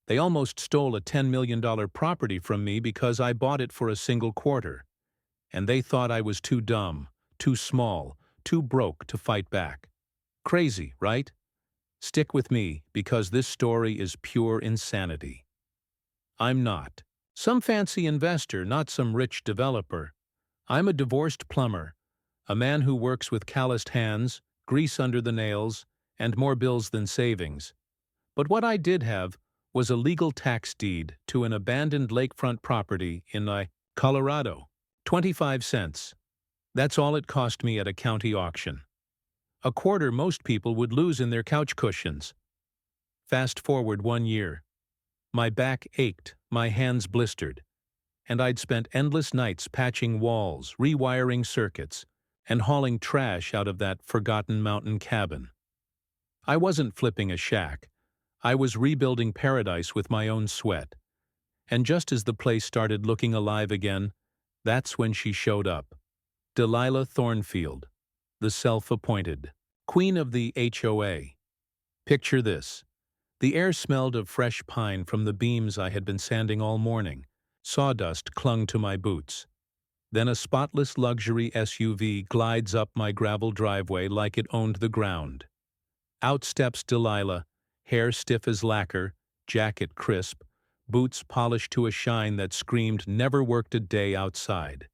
They almost stole a $10 million property from me because I bought it for a single quarter. And they thought I was too dumb, too small, too broke to fight back. Crazy, right? Stick with me, because this story is pure insanity. I'm not some fancy investor, not some rich developer. I'm a divorced plumber, a man who works with calloused hands, grease under the nails, and more bills than savings. But what I did have was a legal tax deed to an abandoned lakefront property in Colorado. 25 cents. That's all it cost me at a county auction. A quarter most people would lose in their couch cushions. Fast forward 1 year. My back ached, my hands blistered, and I'd spent endless nights patching walls, rewiring circuits, and hauling trash out of that forgotten mountain cabin. I wasn't flipping a shack. I was rebuilding paradise with my own sweat. And just as the place started looking alive again, that's when she showed up. Delilah Thornfield, the self-appointed queen of the HOA. Picture this. The air smelled of fresh pine from the beams I had been sanding all morning. Sawdust clung to my boots. Then a spotless luxury SUV glides up my gravel driveway like it owned the ground. Out steps Delilah, hair stiff as lacquer, jacket crisp, boots polished to a shine that screamed never worked a day outside.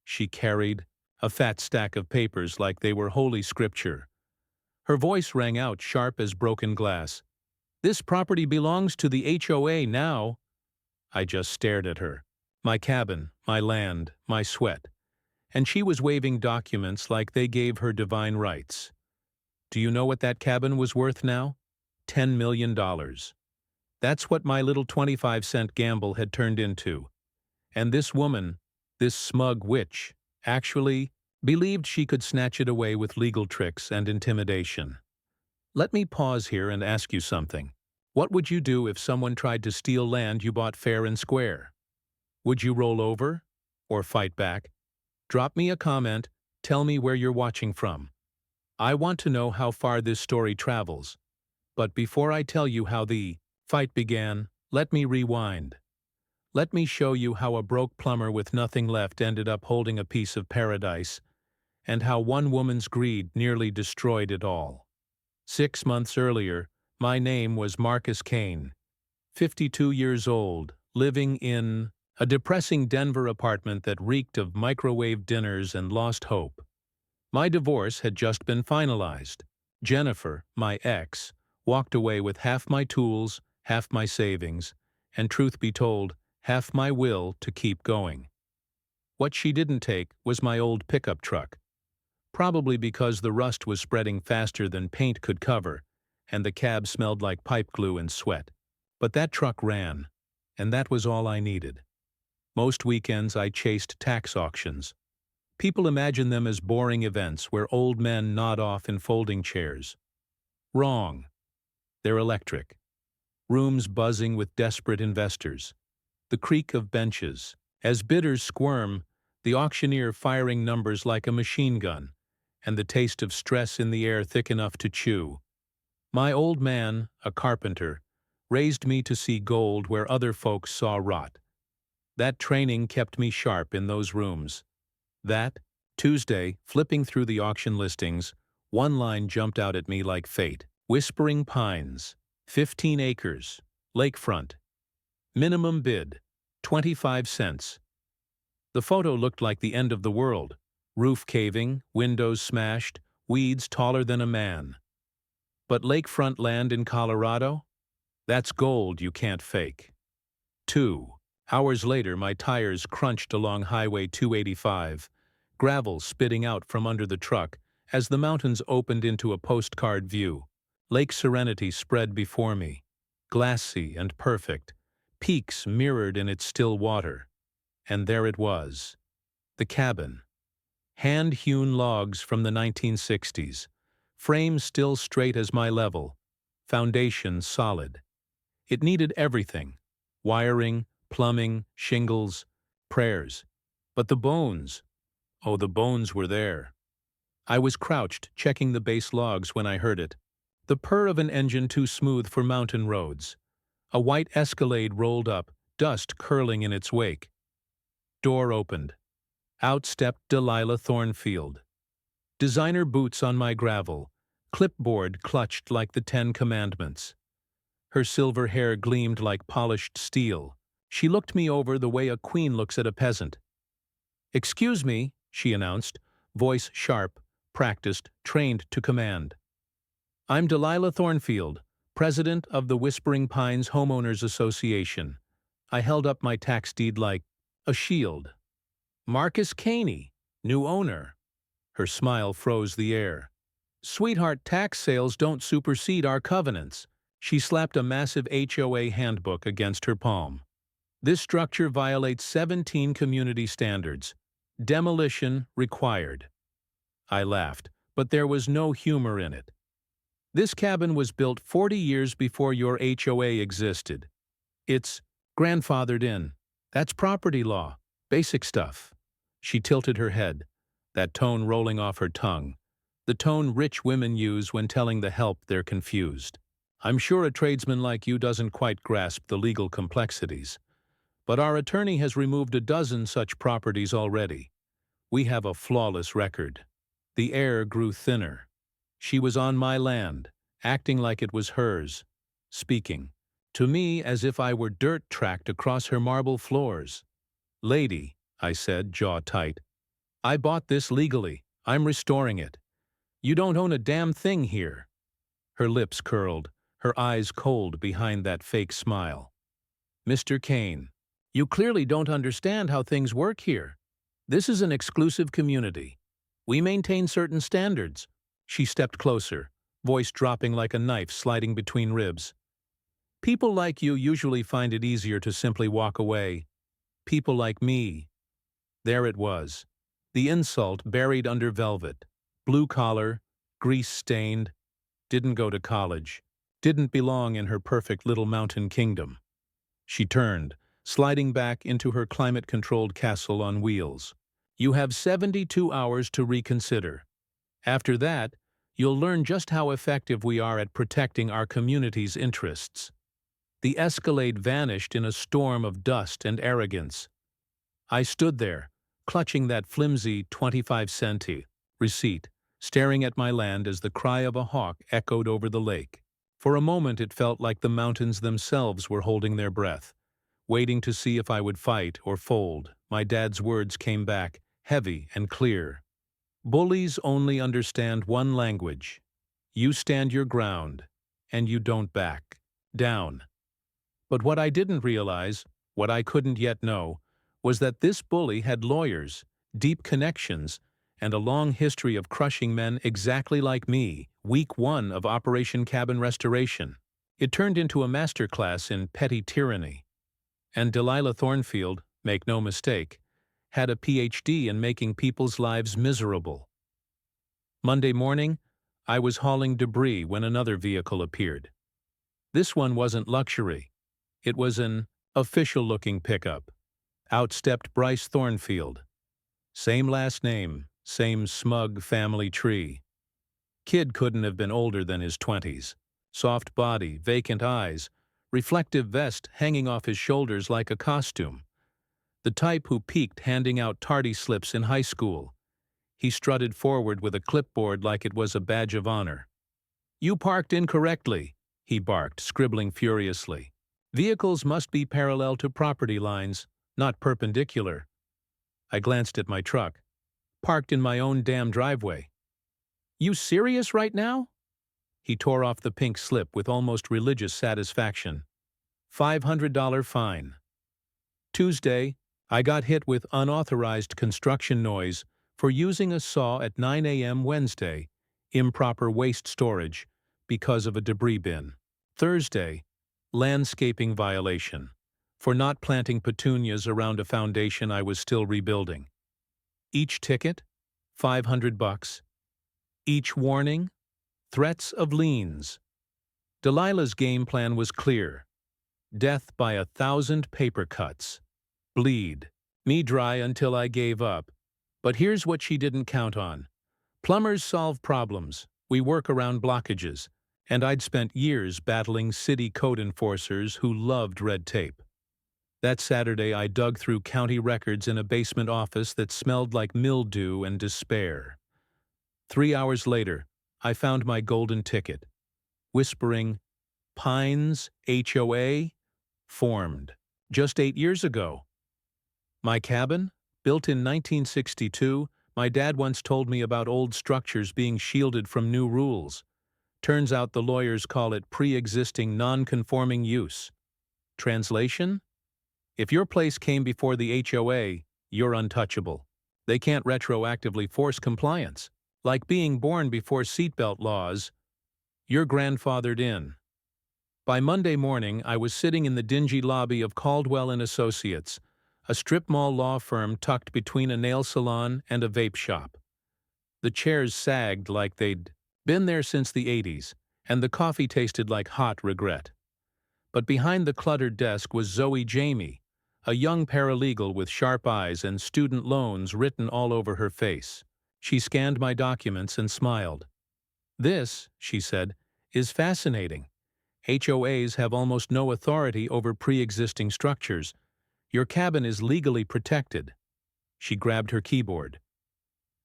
She carried a fat stack of papers like they were holy scripture. Her voice rang out sharp as broken glass. "This property belongs to the HOA now." I just stared at her. My cabin, my land, my sweat. And she was waving documents like they gave her divine rights. Do you know what that cabin was worth now? $10 million. That's what my little 25-cent gamble had turned into. And this woman, this smug witch, actually believed she could snatch it away with legal tricks and intimidation. Let me pause here and ask you something. What would you do if someone tried to steal land you bought fair and square? Would you roll over? Or fight back? Drop me a comment, tell me where you're watching from. I want to know how far this story travels. But before I tell you how the fight began, let me rewind. Let me show you how a broke plumber with nothing left ended up holding a piece of paradise, and how one woman's greed nearly destroyed it all. 6 months earlier, my name was Marcus Kane, 52 years old, living in a depressing Denver apartment that reeked of microwave dinners and lost hope. My divorce had just been finalized. Jennifer, my ex, walked away with half my tools, half my savings, and truth be told, half my will to keep going. What she didn't take was my old pickup truck. Probably because the rust was spreading faster than paint could cover, and the cab smelled like pipe glue and sweat. But that truck ran, and that was all I needed. Most weekends I chased tax auctions. People imagine them as boring events where old men nod off in folding chairs. Wrong. They're electric. Rooms buzzing with desperate investors. The creak of benches. As bidders squirm, the auctioneer firing numbers like a machine gun, and the taste of stress in the air thick enough to chew. My old man, a carpenter, raised me to see gold where other folks saw rot. That training kept me sharp in those rooms. That Tuesday, flipping through the auction listings, one line jumped out at me like fate. Whispering Pines, 15 acres, lakefront. Minimum bid, 25 cents. The photo looked like the end of the world. Roof caving, windows smashed, weeds taller than a man. But lakefront land in Colorado? That's gold you can't fake. 2 hours later, my tires crunched along Highway 285, gravel spitting out from under the truck as the mountains opened into a postcard view. Lake Serenity spread before me, glassy and perfect, peaks mirrored in its still water. And there it was, the cabin. Hand-hewn logs from the 1960s, frame still straight as my level, foundation solid. It needed everything: wiring, plumbing, shingles, prayers. But the bones, oh, the bones were there. I was crouched, checking the base logs when I heard it. The purr of an engine too smooth for mountain roads. A white Escalade rolled up, dust curling in its wake. Door opened. Out stepped Delilah Thornfield. Designer boots on my gravel, clipboard clutched like the 10 Commandments. Her silver hair gleamed like polished steel. She looked me over the way a queen looks at a peasant. "Excuse me," she announced, voice sharp, practiced, trained to command. "I'm Delilah Thornfield, president of the Whispering Pines Homeowners Association." I held up my tax deed like a shield. "Marcus Caney, new owner." Her smile froze the air. "Sweetheart, tax sales don't supersede our covenants." She slapped a massive HOA handbook against her palm. "This structure violates 17 community standards. Demolition required." I laughed, but there was no humor in it. "This cabin was built 40 years before your HOA existed. It's grandfathered in. That's property law. Basic stuff." She tilted her head, that tone rolling off her tongue, the tone rich women use when telling the help they're confused. "I'm sure a tradesman like you doesn't quite grasp the legal complexities, but our attorney has removed a dozen such properties already. We have a flawless record." The air grew thinner. She was on my land, acting like it was hers, speaking to me as if I were dirt tracked across her marble floors. "Lady," I said, jaw tight, "I bought this legally. I'm restoring it. You don't own a damn thing here." Her lips curled, her eyes cold behind that fake smile. "Mr. Kane, you clearly don't understand how things work here. This is an exclusive community. We maintain certain standards." She stepped closer, voice dropping like a knife sliding between ribs. "People like you usually find it easier to simply walk away. People like me." There it was, the insult buried under velvet. Blue collar, grease-stained, didn't go to college, didn't belong in her perfect little mountain kingdom. She turned, sliding back into her climate-controlled castle on wheels. "You have 72 hours to reconsider. After that, you'll learn just how effective we are at protecting our community's interests." The Escalade vanished in a storm of dust and arrogance. I stood there, clutching that flimsy 25-cent receipt, staring at my land as the cry of a hawk echoed over the lake. For a moment it felt like the mountains themselves were holding their breath, waiting to see if I would fight or fold. My dad's words came back, heavy and clear. "Bullies only understand one language. You stand your ground, and you don't back down." But what I didn't realize, what I couldn't yet know, was that this bully had lawyers, deep connections, and a long history of crushing men exactly like me. Week 1 of Operation Cabin Restoration. It turned into a masterclass in petty tyranny. And Delilah Thornfield, make no mistake, had a PhD in making people's lives miserable. Monday morning, I was hauling debris when another vehicle appeared. This one wasn't luxury. It was an official-looking pickup. Out stepped Bryce Thornfield. Same last name, same smug family tree. Kid couldn't have been older than his 20s. Soft body, vacant eyes, reflective vest hanging off his shoulders like a costume. The type who peaked handing out tardy slips in high school. He strutted forward with a clipboard like it was a badge of honor. "You parked incorrectly," he barked, scribbling furiously. "Vehicles must be parallel to property lines, not perpendicular." I glanced at my truck, parked in my own damn driveway. "You serious right now?" He tore off the pink slip with almost religious satisfaction. $500 fine. Tuesday, I got hit with unauthorized construction noise for using a saw at 9 a.m. Wednesday, improper waste storage, because of a debris bin. Thursday, landscaping violation, for not planting petunias around a foundation I was still rebuilding. Each ticket, $500. Each warning, threats of liens. Delilah's game plan was clear. Death by 1,000 paper cuts. Bleed. Me dry until I gave up. But here's what she didn't count on. Plumbers solve problems. We work around blockages. And I'd spent years battling city code enforcers who loved red tape. That Saturday, I dug through county records in a basement office that smelled like mildew and despair. 3 hours later, I found my golden ticket, whispering, Pines HOA formed just 8 years ago. My cabin, built in 1962, my dad once told me about old structures being shielded from new rules. Turns out the lawyers call it pre-existing non-conforming use. Translation? If your place came before the HOA, you're untouchable. They can't retroactively force compliance. Like being born before seatbelt laws, you're grandfathered in. By Monday morning, I was sitting in the dingy lobby of Caldwell & Associates, a strip mall law firm tucked between a nail salon and a vape shop. The chairs sagged like they'd been there since the 80s, and the coffee tasted like hot regret. But behind the cluttered desk was Zoe Jamie, a young paralegal with sharp eyes and student loans written all over her face. She scanned my documents and smiled. "This," she said, "is fascinating. HOAs have almost no authority over pre-existing structures. Your cabin is legally protected." She grabbed her keyboard.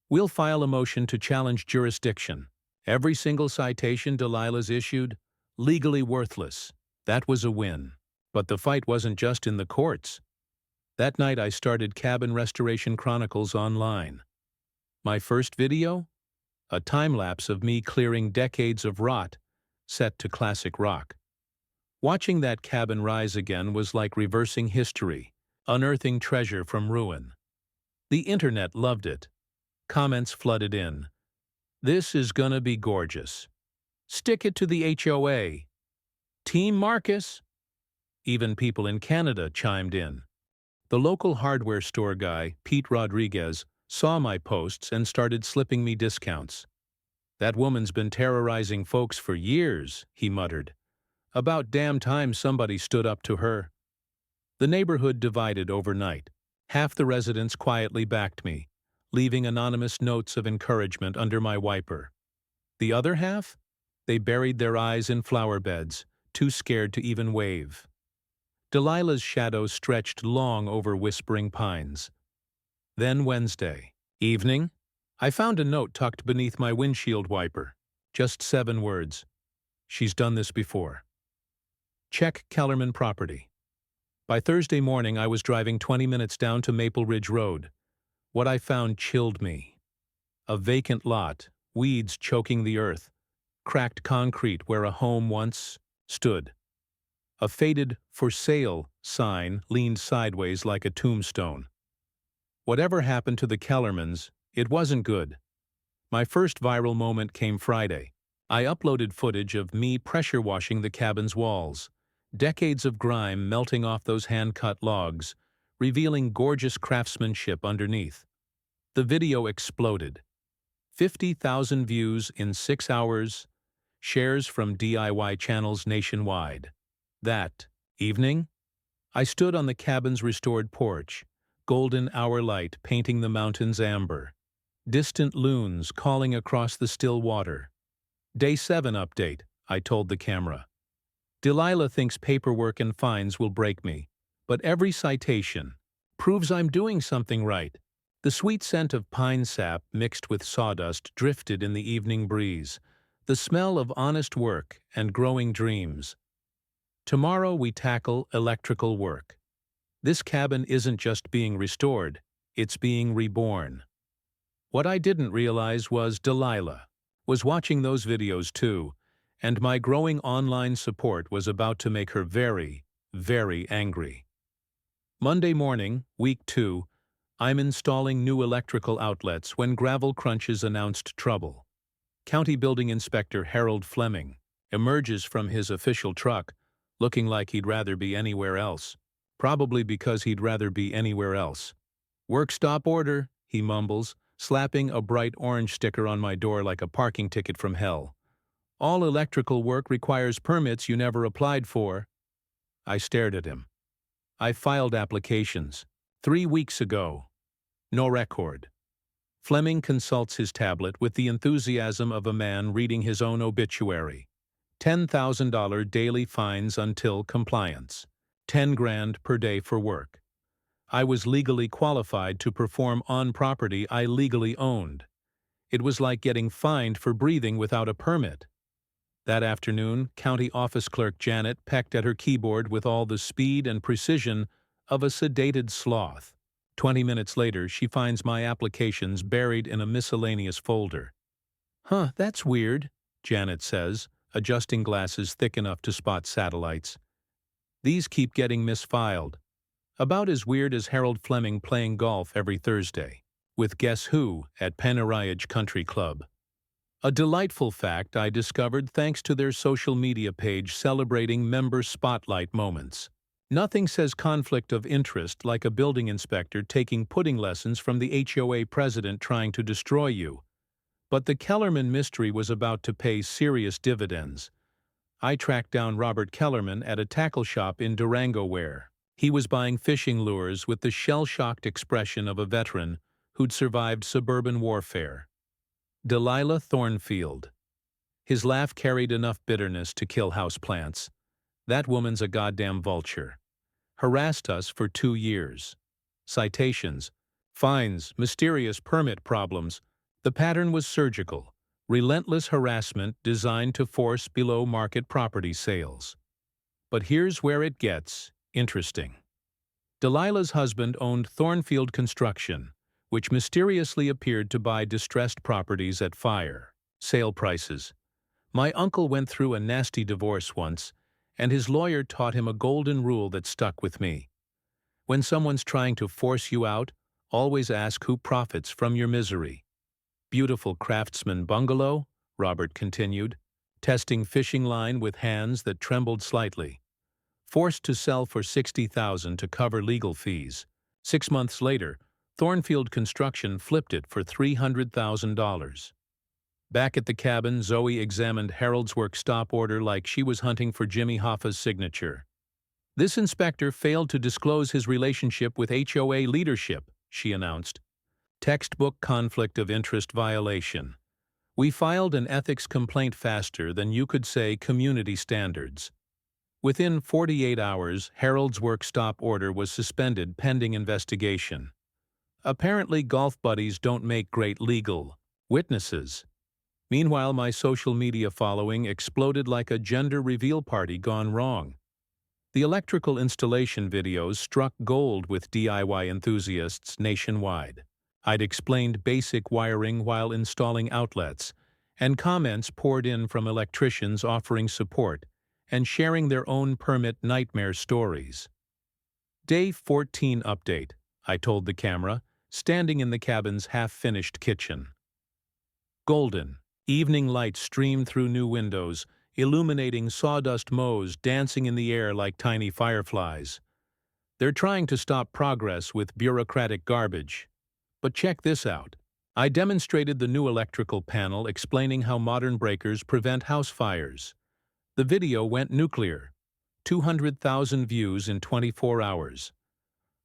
"We'll file a motion to challenge jurisdiction. Every single citation Delilah's issued, legally worthless." That was a win. But the fight wasn't just in the courts. That night I started Cabin Restoration Chronicles online. My first video? A time-lapse of me clearing decades of rot, set to classic rock. Watching that cabin rise again was like reversing history, unearthing treasure from ruin. The internet loved it. Comments flooded in. "This is gonna be gorgeous. Stick it to the HOA. Team Marcus." Even people in Canada chimed in. The local hardware store guy, Pete Rodriguez, saw my posts and started slipping me discounts. "That woman's been terrorizing folks for years," he muttered. "About damn time somebody stood up to her." The neighborhood divided overnight. Half the residents quietly backed me, leaving anonymous notes of encouragement under my wiper. The other half? They buried their eyes in flower beds, too scared to even wave. Delilah's shadow stretched long over Whispering Pines. Then Wednesday evening, I found a note tucked beneath my windshield wiper. Just 7 words. "She's done this before. Check Kellerman property." By Thursday morning, I was driving 20 minutes down to Maple Ridge Road. What I found chilled me. A vacant lot, weeds choking the earth, cracked concrete where a home once stood. A faded "for sale" sign leaned sideways like a tombstone. Whatever happened to the Kellermans, it wasn't good. My first viral moment came Friday. I uploaded footage of me pressure washing the cabin's walls, decades of grime melting off those hand-cut logs, revealing gorgeous craftsmanship underneath. The video exploded. 50,000 views in 6 hours, shares from DIY channels nationwide. That evening, I stood on the cabin's restored porch, golden hour light painting the mountains amber, distant loons calling across the still water. "Day 7 update," I told the camera. "Delilah thinks paperwork and fines will break me, but every citation proves I'm doing something right." The sweet scent of pine sap mixed with sawdust drifted in the evening breeze, the smell of honest work and growing dreams. Tomorrow we tackle electrical work. This cabin isn't just being restored, it's being reborn. What I didn't realize was Delilah was watching those videos too, and my growing online support was about to make her very, very angry. Monday morning, week 2, I'm installing new electrical outlets when Gravel Crunches announced trouble. County Building Inspector Harold Fleming emerges from his official truck, looking like he'd rather be anywhere else. Probably because he'd rather be anywhere else. "Work stop order," he mumbles, slapping a bright orange sticker on my door like a parking ticket from hell. "All electrical work requires permits you never applied for." I stared at him. "I filed applications 3 weeks ago. No record." Fleming consults his tablet with the enthusiasm of a man reading his own obituary. $10,000 daily fines until compliance. 10 grand per day for work. I was legally qualified to perform on property I legally owned. It was like getting fined for breathing without a permit. That afternoon, County Office Clerk Janet pecked at her keyboard with all the speed and precision of a sedated sloth. 20 minutes later, she finds my applications buried in a miscellaneous folder. "Huh, that's weird," Janet says, adjusting glasses thick enough to spot satellites. "These keep getting misfiled. About as weird as Harold Fleming playing golf every Thursday, with Guess Who at Penariage Country Club." A delightful fact I discovered thanks to their social media page celebrating member spotlight moments. Nothing says conflict of interest like a building inspector taking pudding lessons from the HOA president trying to destroy you. But the Kellerman mystery was about to pay serious dividends. I tracked down Robert Kellerman at a tackle shop in Durango where he was buying fishing lures with the shell-shocked expression of a veteran who'd survived suburban warfare. Delilah Thornfield. His laugh carried enough bitterness to kill houseplants. "That woman's a goddamn vulture. Harassed us for 2 years. Citations, fines, mysterious permit problems. The pattern was surgical. Relentless harassment designed to force below-market property sales." But here's where it gets interesting. Delilah's husband owned Thornfield Construction, which mysteriously appeared to buy distressed properties at fire sale prices. My uncle went through a nasty divorce once, and his lawyer taught him a golden rule that stuck with me. When someone's trying to force you out, always ask who profits from your misery. "Beautiful craftsman bungalow," Robert continued, testing fishing line with hands that trembled slightly. Forced to sell for $60,000 to cover legal fees. 6 months later, Thornfield Construction flipped it for $300,000. Back at the cabin, Zoe examined Harold's work stop order like she was hunting for Jimmy Hoffa's signature. "This inspector failed to disclose his relationship with HOA leadership," she announced. "Textbook conflict of interest violation. We filed an ethics complaint faster than you could say community standards." Within 48 hours, Harold's work stop order was suspended pending investigation. Apparently, golf buddies don't make great legal witnesses. Meanwhile, my social media following exploded like a gender reveal party gone wrong. The electrical installation videos struck gold with DIY enthusiasts nationwide. I'd explained basic wiring while installing outlets, and comments poured in from electricians offering support and sharing their own permit nightmare stories. "Day 14 update," I told the camera, standing in the cabin's half-finished kitchen. Golden, evening light streamed through new windows, illuminating sawdust mows dancing in the air like tiny fireflies. They're trying to stop progress with bureaucratic garbage. But check this out. I demonstrated the new electrical panel explaining how modern breakers prevent house fires. The video went nuclear. 200,000 views in 24 hours.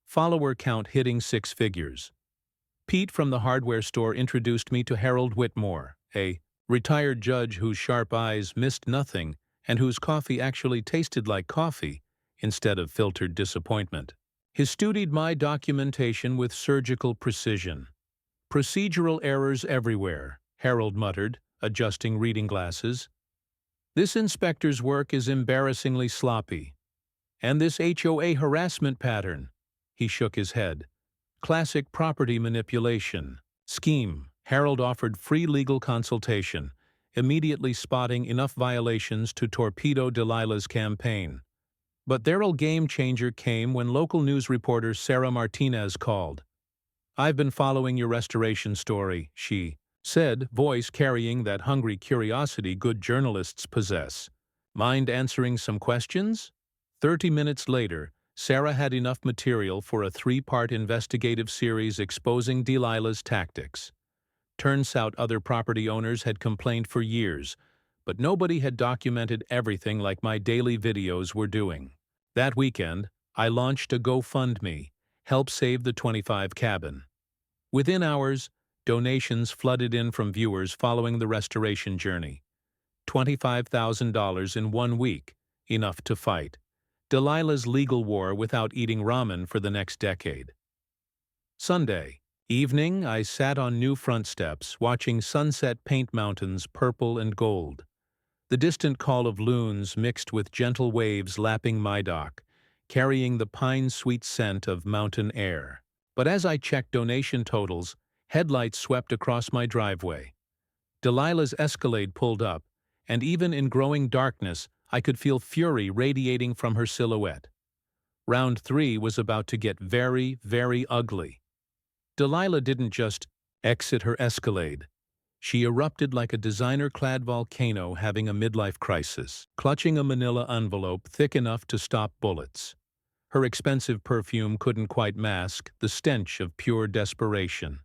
Follower count hitting 6 figures. Pete from the hardware store introduced me to Harold Whitmore, a retired judge whose sharp eyes missed nothing and whose coffee actually tasted like coffee instead of filtered disappointment. He studied my documentation with surgical precision. "Procedural errors everywhere," Harold muttered, adjusting reading glasses. "This inspector's work is embarrassingly sloppy. And this HOA harassment pattern," he shook his head. "Classic property manipulation scheme." Harold offered free legal consultation, immediately spotting enough violations to torpedo Delilah's campaign. But their game changer came when local news reporter Sarah Martinez called. "I've been following your restoration story," she said, voice carrying that hungry curiosity good journalists possess. "Mind answering some questions?" 30 minutes later, Sarah had enough material for a 3-part investigative series exposing Delilah's tactics. Turns out other property owners had complained for years, but nobody had documented everything like my daily videos were doing. That weekend, I launched a GoFundMe, Help Save the 25 Cabin. Within hours, donations flooded in from viewers following the restoration journey. $25,000 in 1 week, enough to fight Delilah's legal war without eating ramen for the next decade. Sunday evening, I sat on new front steps, watching sunset paint mountains purple and gold. The distant call of loons mixed with gentle waves lapping my dock, carrying the pine-sweet scent of mountain air. But as I checked donation totals, headlights swept across my driveway. Delilah's Escalade pulled up, and even in growing darkness, I could feel fury radiating from her silhouette. Round 3 was about to get very, very ugly. Delilah didn't just exit her Escalade. She erupted like a designer-clad volcano having a midlife crisis, clutching a manila envelope thick enough to stop bullets. Her expensive perfume couldn't quite mask the stench of pure desperation.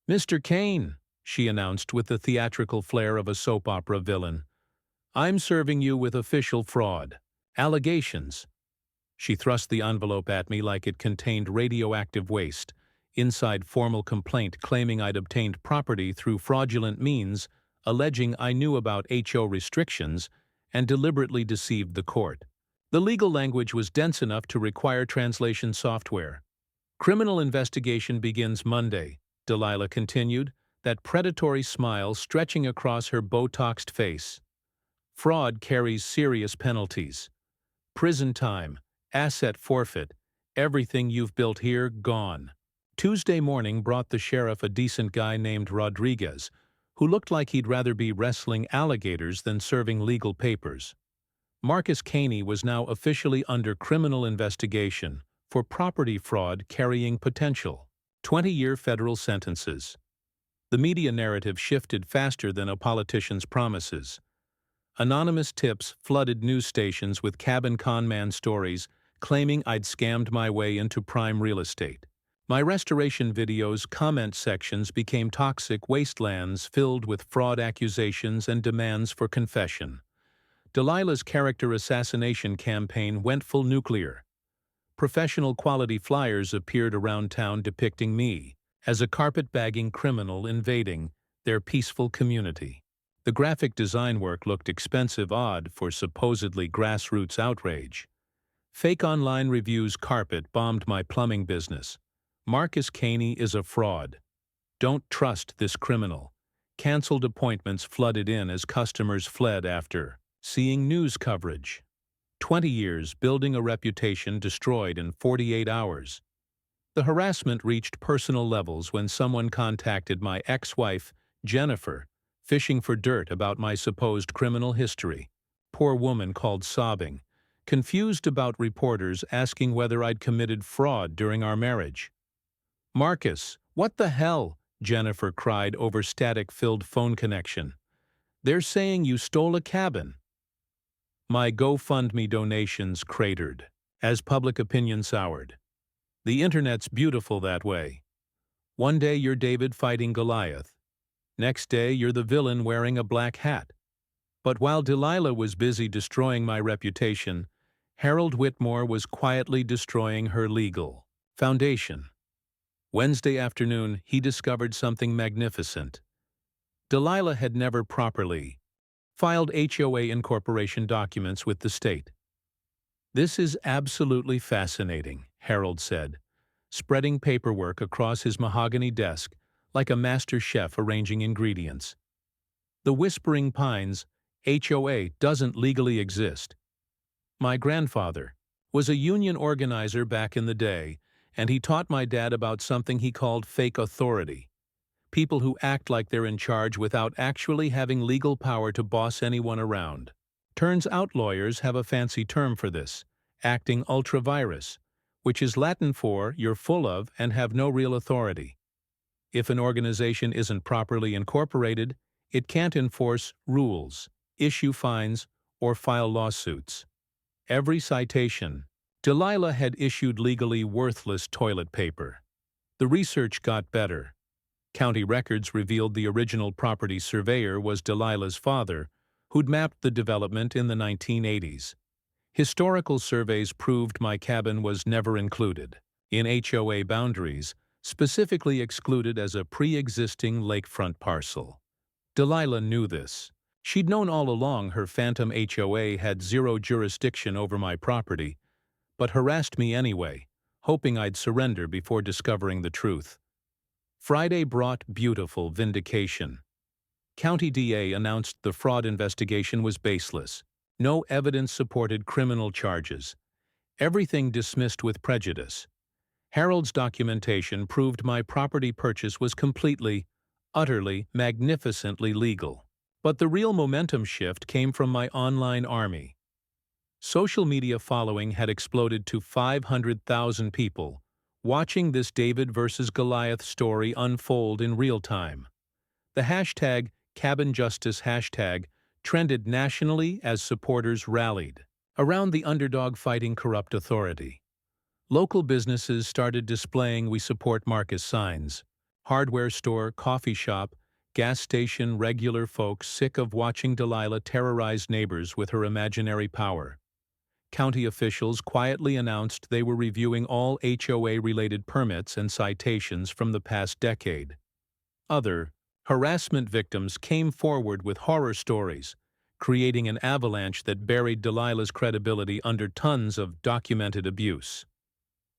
"Mr. Kane," she announced with the theatrical flair of a soap opera villain, "I'm serving you with official fraud. Allegations." She thrust the envelope at me like it contained radioactive waste. Inside, formal complaint claiming I'd obtained property through fraudulent means, alleging I knew about HO restrictions, and deliberately deceived the court. The legal language was dense enough to require translation software. "Criminal investigation begins Monday," Delilah continued, that predatory smile stretching across her Botoxed face. "Fraud carries serious penalties. Prison time, asset forfeit, everything you've built here gone." Tuesday morning brought the sheriff a decent guy named Rodriguez, who looked like he'd rather be wrestling alligators than serving legal papers. Marcus Caney was now officially under criminal investigation for property fraud carrying potential 20-year federal sentences. The media narrative shifted faster than a politician's promises. Anonymous tips flooded news stations with cabin conman stories claiming I'd scammed my way into prime real estate. My restoration videos' comment sections became toxic wastelands filled with fraud accusations and demands for confession. Delilah's character assassination campaign went full nuclear. Professional quality flyers appeared around town depicting me as a carpetbagging criminal invading their peaceful community. The graphic design work looked expensive odd for supposedly grassroots outrage. Fake online reviews carpet bombed my plumbing business. "Marcus Caney is a fraud. Don't trust this criminal." Cancelled appointments flooded in as customers fled after seeing news coverage. 20 years building a reputation destroyed in 48 hours. The harassment reached personal levels when someone contacted my ex-wife, Jennifer, fishing for dirt about my supposed criminal history. Poor woman called sobbing, confused about reporters asking whether I'd committed fraud during our marriage. "Marcus, what the hell?" Jennifer cried over static-filled phone connection. "They're saying you stole a cabin." My GoFundMe donations cratered as public opinion soured. The internet's beautiful that way. One day you're David fighting Goliath. Next day you're the villain wearing a black hat. But while Delilah was busy destroying my reputation, Harold Whitmore was quietly destroying her legal foundation. Wednesday afternoon, he discovered something magnificent. Delilah had never properly filed HOA incorporation documents with the state. "This is absolutely fascinating," Harold said, spreading paperwork across his mahogany desk like a master chef arranging ingredients. "The Whispering Pines HOA doesn't legally exist. My grandfather was a union organizer back in the day, and he taught my dad about something he called fake authority. People who act like they're in charge without actually having legal power to boss anyone around. Turns out lawyers have a fancy term for this, acting ultra vires, which is Latin for you're full of and have no real authority. If an organization isn't properly incorporated, it can't enforce rules, issue fines, or file lawsuits. Every citation, Delilah had issued legally worthless toilet paper. The research got better. County records revealed the original property surveyor was Delilah's father, who'd mapped the development in the 1980s. Historical surveys proved my cabin was never included in HOA boundaries, specifically excluded as a pre-existing lakefront parcel. Delilah knew this. She'd known all along her phantom HOA had zero jurisdiction over my property, but harassed me anyway, hoping I'd surrender before discovering the truth. Friday brought beautiful vindication. County DA announced the fraud investigation was baseless. No evidence supported criminal charges. Everything dismissed with prejudice. Harold's documentation proved my property purchase was completely, utterly, magnificently legal. But the real momentum shift came from my online army. Social media following had exploded to 500,000 people, watching this David versus Goliath story unfold in real time. The hashtag #CabinJustice hashtag trended nationally as supporters rallied around the underdog fighting corrupt authority. Local businesses started displaying "We Support Marcus" signs. Hardware store, coffee shop, gas station, regular folks sick of watching Delilah terrorize neighbors with her imaginary power. County officials quietly announced they were reviewing all HOA-related permits and citations from the past decade. Other harassment victims came forward with horror stories, creating an avalanche that buried Delilah's credibility under tons of documented abuse.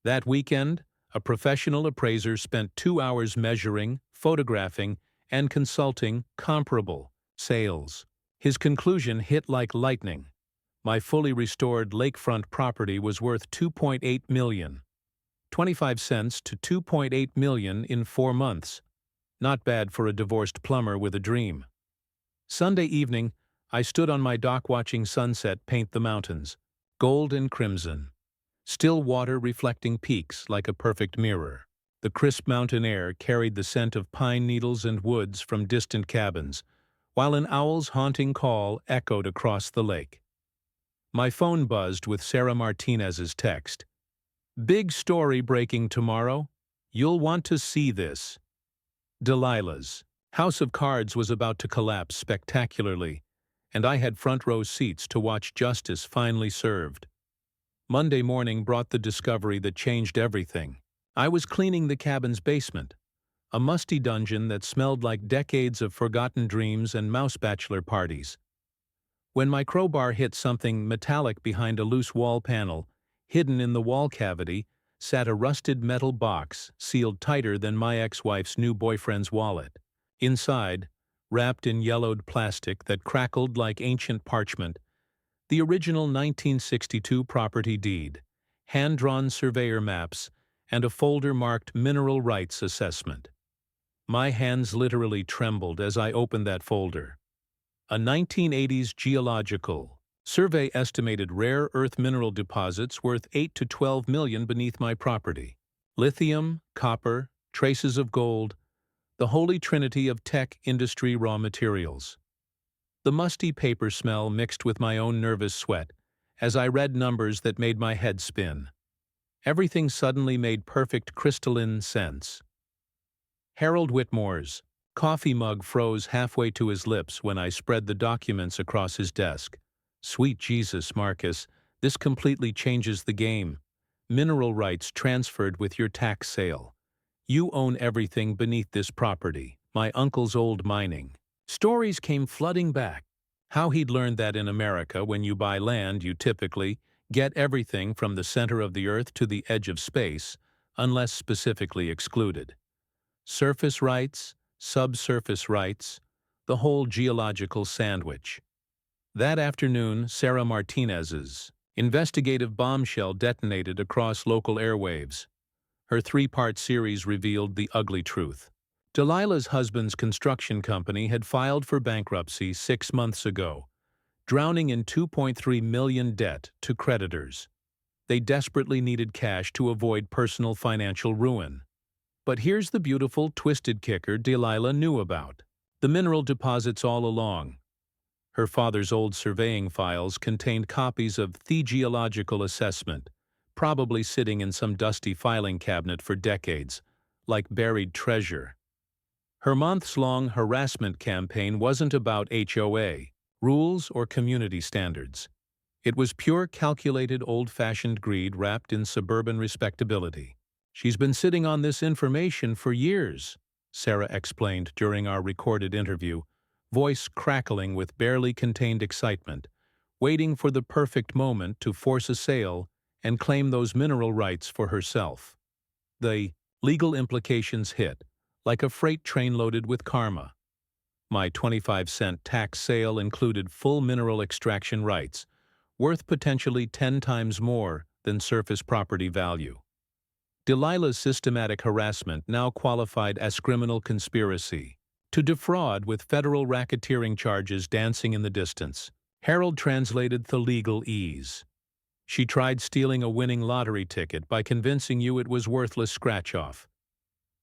That weekend, a professional appraiser spent 2 hours measuring, photographing, and consulting comparable sales. His conclusion hit like lightning. My fully restored lakefront property was worth $2.8 million. 25 cents to $2.8 million in 4 months. Not bad for a divorced plumber with a dream. Sunday evening, I stood on my dock watching sunset paint the mountains, gold and crimson. Still water reflecting peaks like a perfect mirror. The crisp mountain air carried the scent of pine needles and woods from distant cabins, while an owl's haunting call echoed across the lake. My phone buzzed with Sarah Martinez's text. "Big story breaking tomorrow. You'll want to see this." Delilah's house of cards was about to collapse spectacularly, and I had front-row seats to watch justice finally served. Monday morning brought the discovery that changed everything. I was cleaning the cabin's basement, a musty dungeon that smelled like decades of forgotten dreams and mouse bachelor parties. When my crowbar hit something metallic behind a loose wall panel, hidden in the wall cavity sat a rusted metal box sealed tighter than my ex-wife's new boyfriend's wallet. Inside, wrapped in yellowed plastic that crackled like ancient parchment, the original 1962 property deed, hand-drawn surveyor maps, and a folder marked Mineral Rights Assessment. My hands literally trembled as I opened that folder. A 1980s geological survey estimated rare earth mineral deposits worth $8 to $12 million beneath my property. Lithium, copper, traces of gold, the holy trinity of tech industry raw materials. The musty paper smell mixed with my own nervous sweat as I read numbers that made my head spin. Everything suddenly made perfect crystalline sense. Harold Whitmore's coffee mug froze halfway to his lips when I spread the documents across his desk. Sweet Jesus, Marcus, this completely changes the game. Mineral rights transferred with your tax sale. You own everything beneath this property, my uncle's old mining. Stories came flooding back. How he'd learned that in America, when you buy land, you typically get everything from the center of the earth to the edge of space, unless specifically excluded. Surface rights, subsurface rights, the whole geological sandwich. That afternoon, Sarah Martinez's investigative bombshell detonated across local airwaves. Her 3-part series revealed the ugly truth. Delilah's husband's construction company had filed for bankruptcy 6 months ago, drowning in $2.3 million debt to creditors. They desperately needed cash to avoid personal financial ruin. But here's the beautiful, twisted kicker Delilah knew about. The mineral deposits all along. Her father's old surveying files contained copies of the geological assessment, probably sitting in some dusty filing cabinet for decades, like buried treasure. Her months-long harassment campaign wasn't about HOA rules or community standards. It was pure calculated old-fashioned greed wrapped in suburban respectability. "She's been sitting on this information for years," Sarah explained during our recorded interview, voice crackling with barely contained excitement, waiting for the perfect moment to force a sale and claim those mineral rights for herself. The legal implications hit, like a freight train loaded with karma. My 25-cent tax sale included full mineral extraction rights, worth potentially 10 times more than surface property value. Delilah's systematic harassment now qualified as criminal conspiracy to defraud, with federal racketeering charges dancing in the distance. Harold translated the legalese. She tried stealing a winning lottery ticket by convincing you it was worthless scratch-off.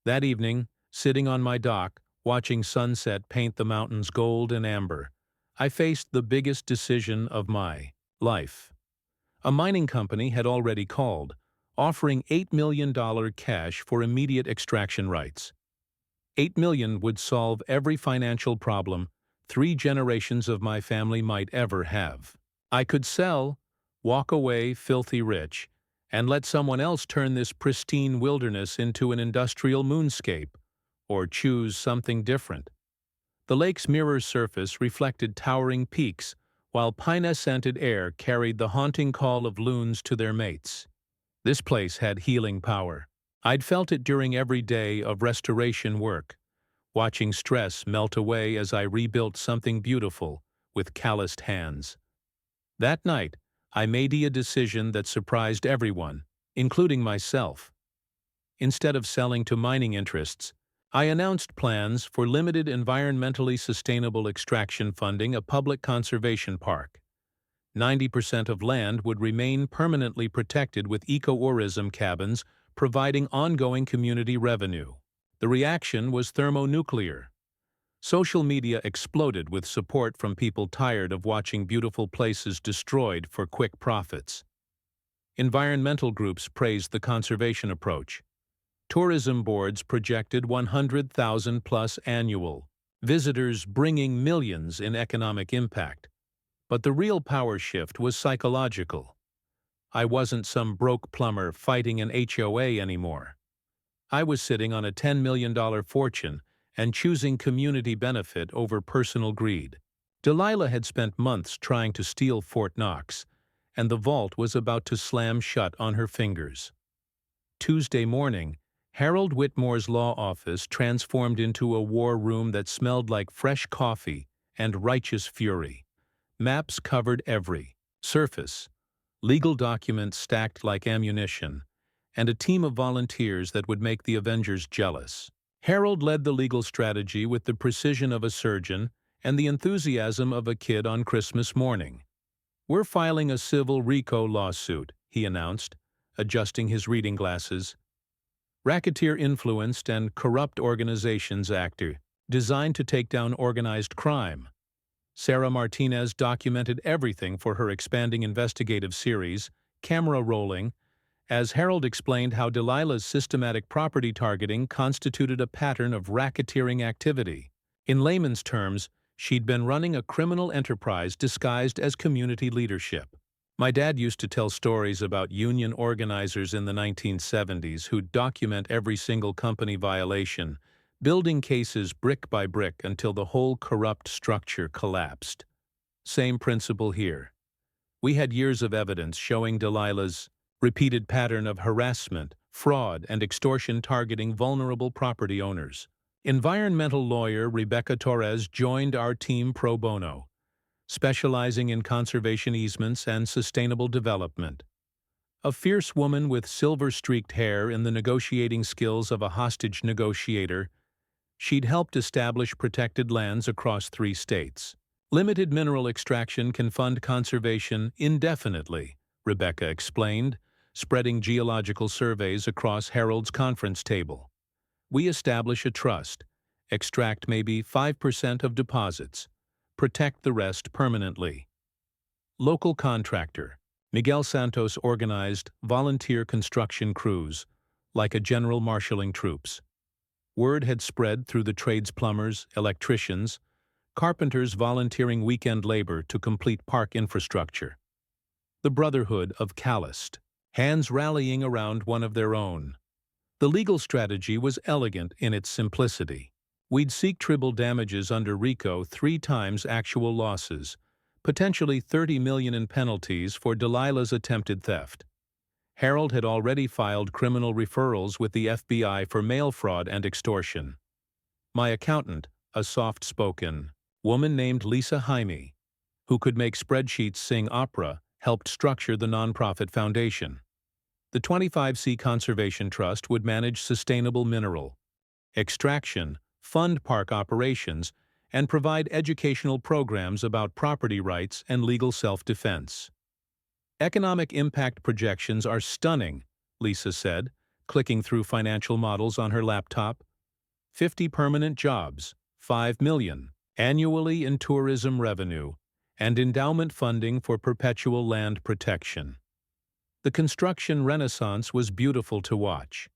That evening, sitting on my dock, watching sunset paint the mountains gold and amber, I faced the biggest decision of my life. A mining company had already called, offering $8 million cash for immediate extraction rights. $8 million would solve every financial problem 3 generations of my family might ever have. I could sell, walk away filthy rich, and let someone else turn this pristine wilderness into an industrial moonscape, or choose something different. The lake's mirror surface reflected towering peaks, while pine-scented air carried the haunting call of loons to their mates. This place had healing power. I'd felt it during every day of restoration work, watching stress melt away as I rebuilt something beautiful with calloused hands. That night, I made a decision that surprised everyone, including myself. Instead of selling to mining interests, I announced plans for limited environmentally sustainable extraction funding a public conservation park. 90% of land would remain permanently protected with ecotourism cabins, providing ongoing community revenue. The reaction was thermonuclear. Social media exploded with support from people tired of watching beautiful places destroyed for quick profits. Environmental groups praised the conservation approach. Tourism boards projected 100,000 plus annual visitors, bringing millions in economic impact. But the real power shift was psychological. I wasn't some broke plumber fighting an HOA anymore. I was sitting on a $10 million fortune and choosing community benefit over personal greed. Delilah had spent months trying to steal Fort Knox, and the vault was about to slam shut on her fingers. Tuesday morning, Harold Whitmore's law office transformed into a war room that smelled like fresh coffee and righteous fury. Maps covered every surface, legal documents stacked like ammunition, and a team of volunteers that would make the Avengers jealous. Harold led the legal strategy with the precision of a surgeon and the enthusiasm of a kid on Christmas morning. "We're filing a civil RICO lawsuit," he announced, adjusting his reading glasses. "Racketeer-influenced and corrupt organizations act, designed to take down organized crime." Sarah Martinez documented everything for her expanding investigative series, Camera Rolling, as Harold explained how Delilah's systematic property targeting constituted a pattern of racketeering activity. In layman's terms, she'd been running a criminal enterprise disguised as community leadership. My dad used to tell stories about union organizers in the 1970s who'd document every single company violation, building cases brick by brick until the whole corrupt structure collapsed. Same principle here. We had years of evidence showing Delilah's repeated pattern of harassment, fraud, and extortion targeting vulnerable property owners. Environmental lawyer Rebecca Torres joined our team pro bono, specializing in conservation easements and sustainable development. A fierce woman with silver-streaked hair and the negotiating skills of a hostage negotiator, she'd helped establish protected lands across 3 states. "Limited mineral extraction can fund conservation indefinitely," Rebecca explained, spreading geological surveys across Harold's conference table. "We establish a trust, extract maybe 5% of deposits, protect the rest permanently." Local contractor Miguel Santos organized volunteer construction crews, like a general marshalling troops. Word had spread through the trades: plumbers, electricians, carpenters volunteering weekend labor to complete park infrastructure. The brotherhood of calloused hands rallying around one of their own. The legal strategy was elegant in its simplicity. We'd seek triple damages under RICO 3 times actual losses, potentially $30 million in penalties for Delilah's attempted theft. Harold had already filed criminal referrals with the FBI for mail fraud and extortion. My accountant, a soft-spoken woman named Lisa Jaime, who could make spreadsheets sing opera, helped structure the nonprofit foundation. The 25C Conservation Trust would manage sustainable mineral extraction, fund park operations, and provide educational programs about property rights and legal self-defense. Economic impact projections are stunning, Lisa said, clicking through financial models on her laptop. 50 permanent jobs, $5 million annually in tourism revenue, and endowment funding for perpetual land protection. The construction renaissance was beautiful to watch.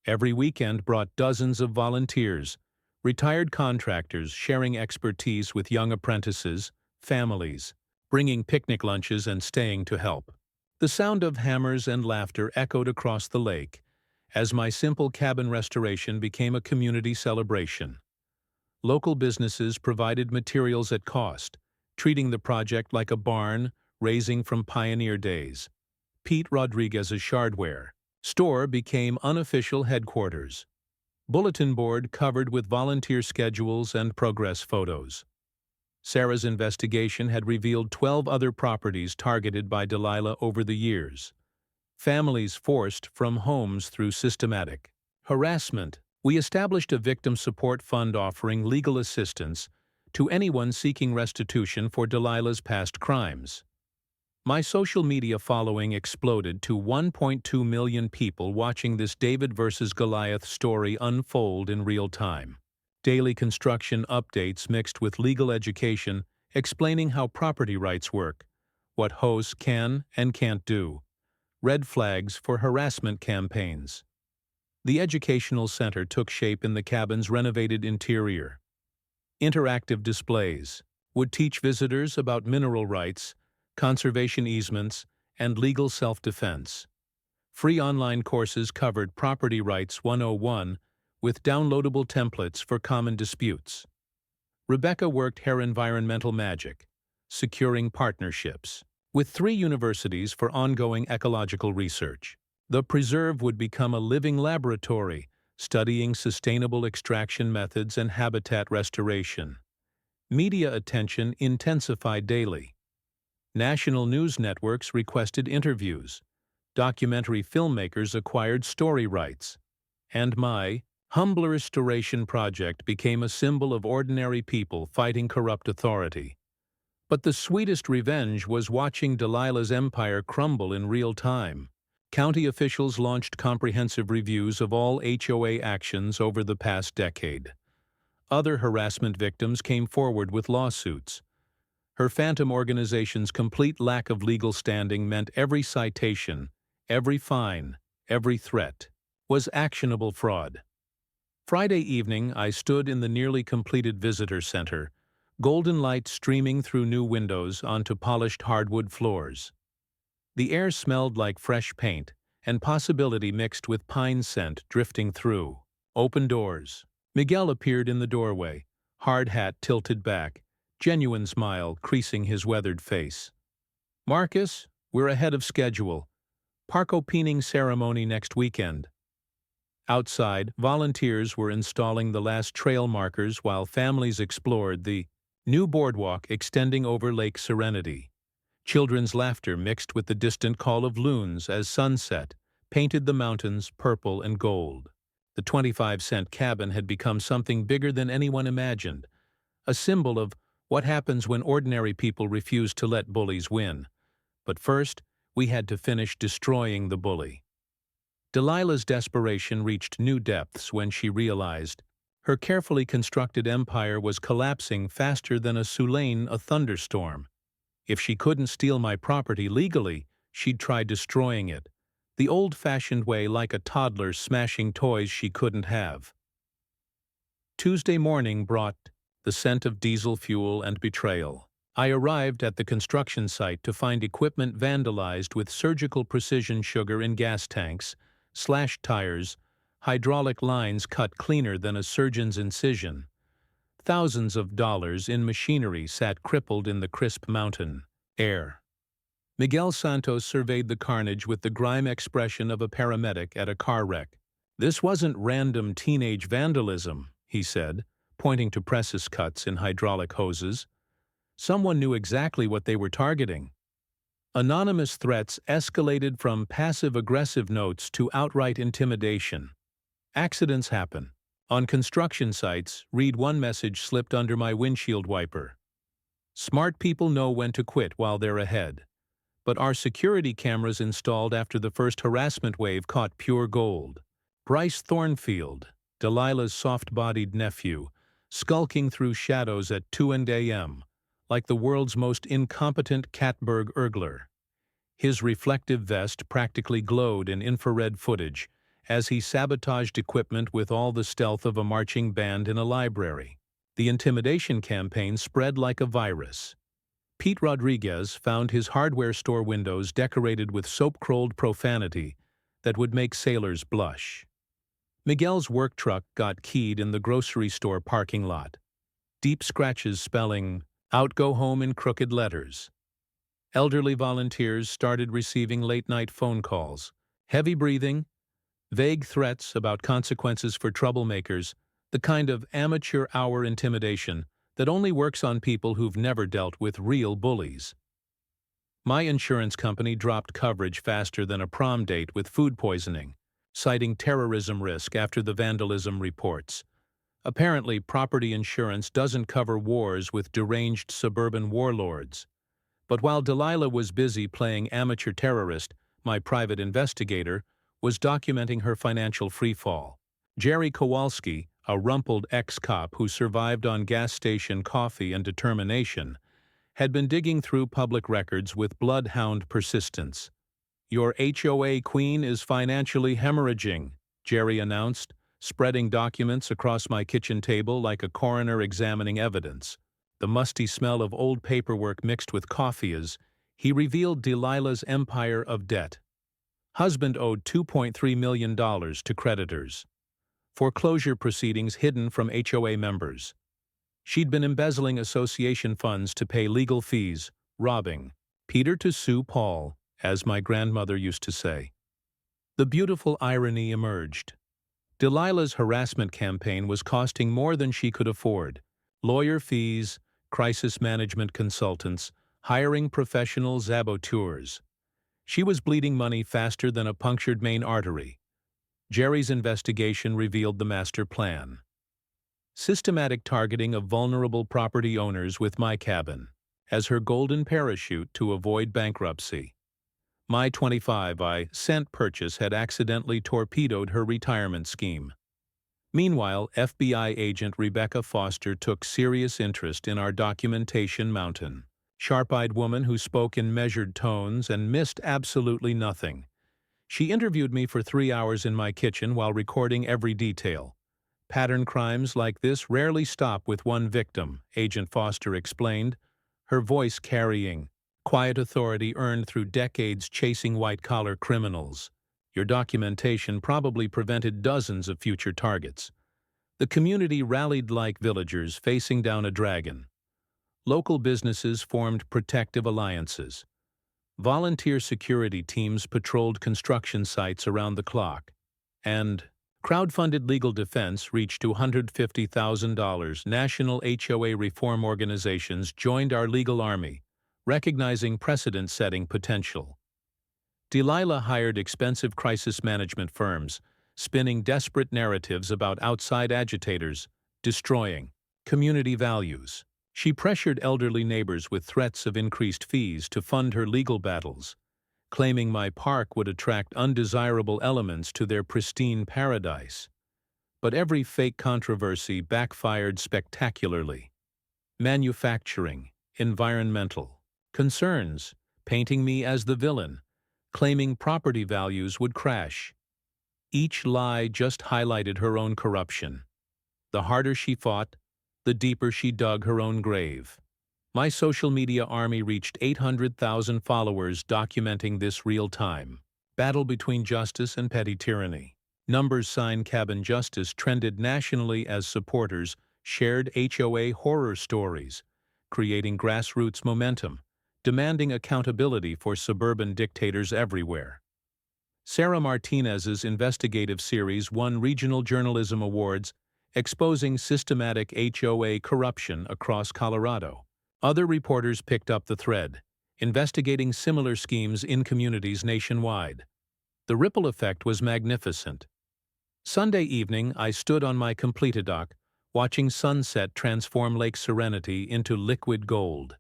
Every weekend brought dozens of volunteers, retired contractors sharing expertise with young apprentices, families, bringing picnic lunches and staying to help. The sound of hammers and laughter echoed across the lake as my simple cabin restoration became a community celebration. Local businesses provided materials at cost, treating the project like a barn raising from pioneer days. Pete Rodriguez's Shardware store became unofficial headquarters. Bulletin board covered with volunteer schedules and progress photos. Sarah's investigation had revealed 12 other properties targeted by Delilah over the years. Families forced from homes through systematic harassment. We established a victim support fund offering legal assistance to anyone seeking restitution for Delilah's past crimes. My social media following exploded to 1.2 million people watching this David versus Goliath story unfold in real time. Daily construction updates mixed with legal education explaining how property rights work, what HOAs can and can't do, red flags for harassment campaigns. The educational center took shape in the cabin's renovated interior. Interactive displays would teach visitors about mineral rights, conservation easements, and legal self-defense. Free online courses covered Property Rights 101 with downloadable templates for common disputes. Rebecca worked her environmental magic, securing partnerships with 3 universities for ongoing ecological research. The preserve would become a living laboratory, studying sustainable extraction methods and habitat restoration. Media attention intensified daily. National news networks requested interviews. Documentary filmmakers acquired story rights. And my humble restoration project became a symbol of ordinary people fighting corrupt authority. But the sweetest revenge was watching Delilah's empire crumble in real time. County officials launched comprehensive reviews of all HOA actions over the past decade. Other harassment victims came forward with lawsuits. Her phantom organization's complete lack of legal standing meant every citation, every fine, every threat was actionable fraud. Friday evening, I stood in the nearly completed visitor center, golden light streaming through new windows onto polished hardwood floors. The air smelled like fresh paint, and possibility mixed with pine scent drifting through. Open doors. Miguel appeared in the doorway, hard hat tilted back, genuine smile creasing his weathered face. "Marcus, we're ahead of schedule. Park opening ceremony next weekend." Outside, volunteers were installing the last trail markers while families explored the new boardwalk extending over Lake Serenity. Children's laughter mixed with the distant call of loons as sunset painted the mountains purple and gold. The 25-cent cabin had become something bigger than anyone imagined, a symbol of what happens when ordinary people refuse to let bullies win. But first, we had to finish destroying the bully. Delilah's desperation reached new depths when she realized her carefully constructed empire was collapsing faster than a thunderstorm. If she couldn't steal my property legally, she'd try destroying it, the old-fashioned way, like a toddler smashing toys she couldn't have. Tuesday morning brought the scent of diesel fuel and betrayal. I arrived at the construction site to find equipment vandalized with surgical precision sugar in gas tanks, slashed tires, hydraulic lines cut cleaner than a surgeon's incision, Thousands of dollars in machinery sat crippled in the crisp mountain air. Miguel Santos surveyed the carnage with the grime expression of a paramedic at a car wreck. "This wasn't random teenage vandalism," he said, pointing to presses cuts in hydraulic hoses. "Someone knew exactly what they were targeting." Anonymous threats escalated from passive-aggressive notes to outright intimidation. Accidents happen. On construction sites, read one message slipped under my windshield wiper. "Smart people know when to quit while they're ahead." But our security cameras installed after the first harassment wave caught pure gold. Bryce Thornfield, Delilah's soft-bodied nephew, skulking through shadows at 2 a.m., like the world's most incompetent Katberg Urgler. His reflective vest practically glowed in infrared footage as he sabotaged equipment with all the stealth of a marching band in a library. The intimidation campaign spread like a virus. Pete Rodriguez found his hardware store windows decorated with soap-crawled profanity that would make sailors blush. Miguel's work truck got keyed in the grocery store parking lot. Deep scratches spelling, "Out go home" in crooked letters. Elderly volunteers started receiving late-night phone calls. Heavy breathing, vague threats about consequences for troublemakers, the kind of amateur hour intimidation that only works on people who've never dealt with real bullies. My insurance company dropped coverage faster than a prom date with food poisoning, citing terrorism risk after the vandalism reports. Apparently, property insurance doesn't cover wars with deranged suburban warlords. But while Delilah was busy playing amateur terrorist, my private investigator was documenting her financial freefall. Jerry Kowalski, a rumpled ex-cop who survived on gas station coffee and determination, had been digging through public records with bloodhound persistence. "Your HOA queen is financially hemorrhaging," Jerry announced, spreading documents across my kitchen table like a coroner examining evidence. The musty smell of old paperwork mixed with coffee as he revealed Delilah's empire of debt. Husband owed $2.3 million to creditors. Foreclosure proceedings hidden from HOA members. She'd been embezzling association funds to pay legal fees, robbing Peter to sue Paul, as my grandmother used to say. The beautiful irony emerged. Delilah's harassment campaign was costing more than she could afford. Lawyer fees, crisis management consultants, hiring professional saboteurs. She was bleeding money faster than a punctured main artery. Jerry's investigation revealed the master plan. Systematic targeting of vulnerable property owners with my cabin as her golden parachute to avoid bankruptcy. My 25-cent purchase had accidentally torpedoed her retirement scheme. Meanwhile, FBI agent Rebecca Foster took serious interest in our documentation mountain. Sharp-eyed woman who spoke in measured tones and missed absolutely nothing. She interviewed me for 3 hours in my kitchen while recording every detail. "Pattern crimes like this rarely stop with one victim," Agent Foster explained, her voice carrying quiet authority earned through decades chasing white-collar criminals. "Your documentation probably prevented dozens of future targets." The community rallied like villagers facing down a dragon. Local businesses formed protective alliances. Volunteer security teams patrolled construction sites around the clock. And crowdfunded legal defense reached $250,000. National HOA reform organizations joined our legal army, recognizing precedent-setting potential. Delilah hired expensive crisis management firms, spinning desperate narratives about outside agitators, destroying community values. She pressured elderly neighbors with threats of increased fees to fund her legal battles, claiming my park would attract undesirable elements to their pristine paradise. But every fake controversy backfired spectacularly. Manufacturing, environmental concerns, painting me as the villain, claiming property values would crash. Each lie just highlighted her own corruption. The harder she fought, the deeper she dug her own grave. My social media army reached 800,000 followers documenting this real-time battle between justice and petty tyranny. Numbers sign Cabin Justice trended nationally as supporters shared HOA horror stories, creating grassroots momentum, demanding accountability for suburban dictators everywhere. Sarah Martinez's investigative series won regional journalism awards, exposing systematic HOA corruption across Colorado. Other reporters picked up the thread, investigating similar schemes in communities nationwide. The ripple effect was magnificent. Sunday evening, I stood on my completed-dock, watching sunset transform Lake Serenity into liquid gold.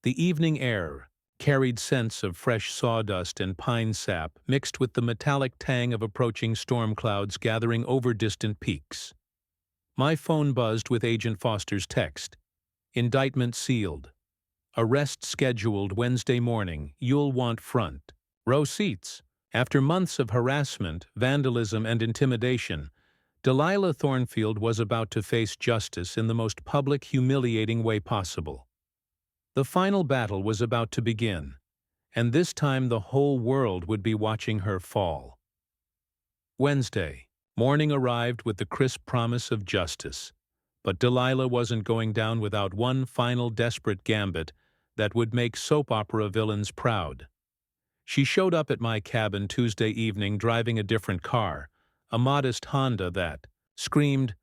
The evening air carried scents of fresh sawdust and pine sap mixed with the metallic tang of approaching storm clouds gathering over distant peaks. My phone buzzed with Agent Foster's text. Indictment sealed. Arrest scheduled Wednesday morning. You'll want front row seats. After months of harassment, vandalism, and intimidation, Delilah Thornfield was about to face justice in the most public, humiliating way possible. The final battle was about to begin, and this time the whole world would be watching her fall. Wednesday morning arrived with the crisp promise of justice, but Delilah wasn't going down without one final desperate gambit that would make soap opera villains proud. She showed up at my cabin Tuesday evening driving a different car, a modest Honda that screamed,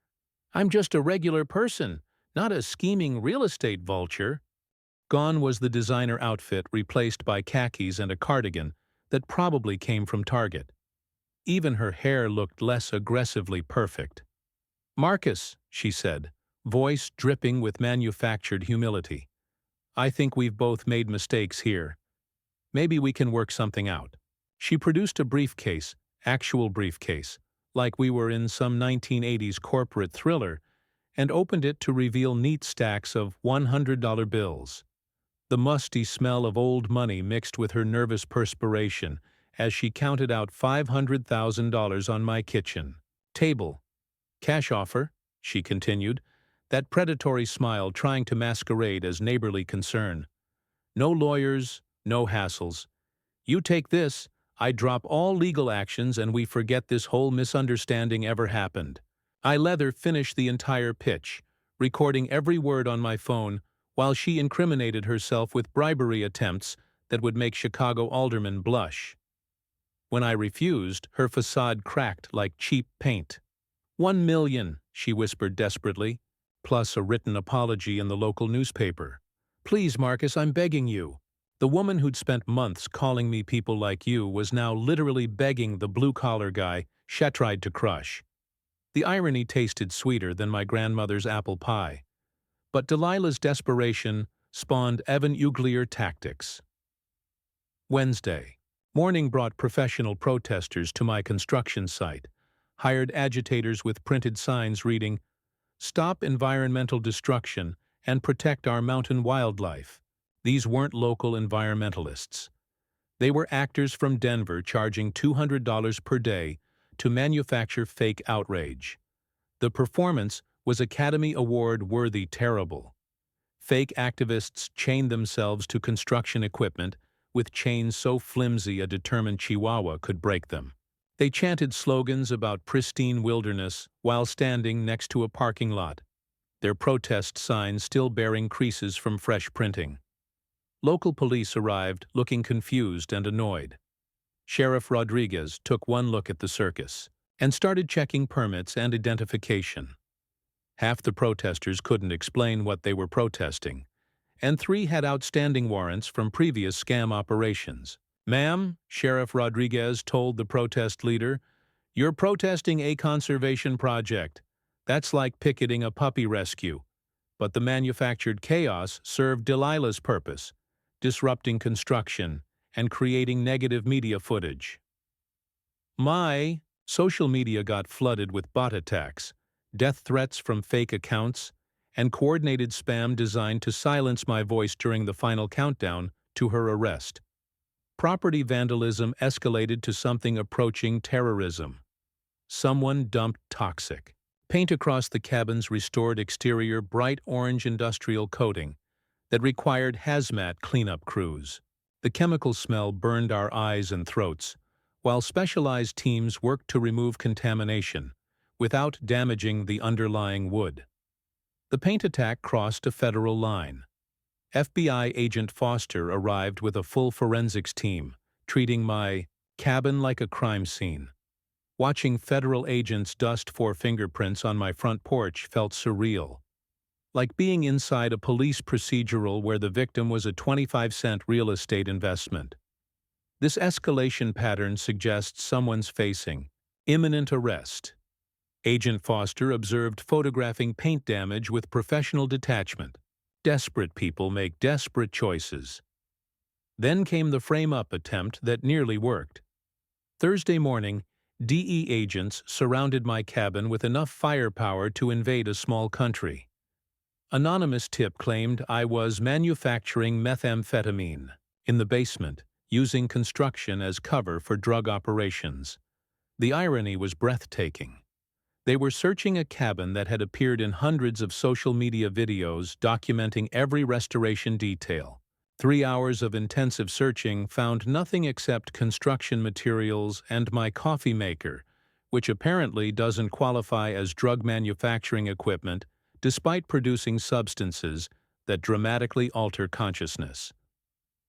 "I'm just a regular person, not a scheming real estate vulture." Gone was the designer outfit, replaced by khakis and a cardigan that probably came from Target. Even her hair looked less aggressively perfect. "Marcus," she said, voice dripping with manufactured humility, "I think we've both made mistakes here. Maybe we can work something out." She produced a briefcase, actual briefcase, like we were in some 1980s corporate thriller, and opened it to reveal neat stacks of $100 bills. The musty smell of old money mixed with her nervous perspiration as she counted out $500,000 on my kitchen table. "Cash offer," she continued, that predatory smile trying to masquerade as neighborly concern. "No lawyers, no hassles. You take this, I drop all legal actions, and we forget this whole misunderstanding ever happened." I let her finish the entire pitch, recording every word on my phone while she incriminated herself with bribery attempts that would make Chicago aldermen blush. When I refused, her facade cracked like cheap paint. "$1 million, she whispered desperately, plus a written apology in the local newspaper. "Please, Marcus, I'm begging you." The woman who'd spent months calling me people like you was now literally begging the blue-collar guy she tried to crush. The irony tasted sweeter than my grandmother's apple pie. But Delilah's desperation spawned even uglier tactics. Wednesday morning brought professional protesters to my construction site, hired agitators with printed signs reading, "Stop environmental destruction and protect our mountain wildlife." These weren't local environmentalists. They were actors from Denver charging $200 per day to manufacture fake outrage. The performance was Academy Award-worthy terrible. Fake activists chained themselves to construction equipment with chains so flimsy a determined chihuahua could break them. They chanted slogans about pristine wilderness while standing next to a parking lot, their protest signs still bearing creases from fresh printing. Local police arrived, looking confused and annoyed. Sheriff Rodriguez took one look at the circus and started checking permits and identification. Half the protesters couldn't explain what they were protesting, and 3 had outstanding warrants from previous scam operations. "Ma'am," Sheriff Rodriguez told the protest leader, "you're protesting a conservation project. That's like picketing a puppy rescue." But the manufactured chaos served Delilah's purpose, disrupting construction and creating negative media footage. My social media got flooded with bot attacks, death threats from fake accounts, and coordinated spam designed to silence my voice during the final countdown to her arrest. Property vandalism escalated to something approaching terrorism. Someone dumped toxic paint across the cabin's restored exterior bright orange industrial coating that required hazmat cleanup crews. The chemical smell burned our eyes and throats, while specialized teams worked to remove contamination without damaging the underlying wood. The paint attack crossed a federal line. FBI agent Foster arrived with a full forensics team, treating my cabin like a crime scene. Watching federal agents dust for fingerprints on my front porch felt surreal, like being inside a police procedural where the victim was a 25-cent real estate investment. This escalation pattern suggests someone's facing imminent arrest. Agent Foster observed photographing paint damage with professional detachment. Desperate people make desperate choices. Then came the frame-up attempt that nearly worked. Thursday morning, DE agents surrounded my cabin with enough firepower to invade a small country. Anonymous tip claimed I was manufacturing methamphetamine in the basement, using construction as cover for drug operations. The irony was breathtaking. They were searching a cabin that had appeared in hundreds of social media videos documenting every restoration detail. 3 hours of intensive searching found nothing except construction materials and my coffee maker, which apparently doesn't qualify as drug manufacturing equipment despite producing substances that dramatically alter consciousness.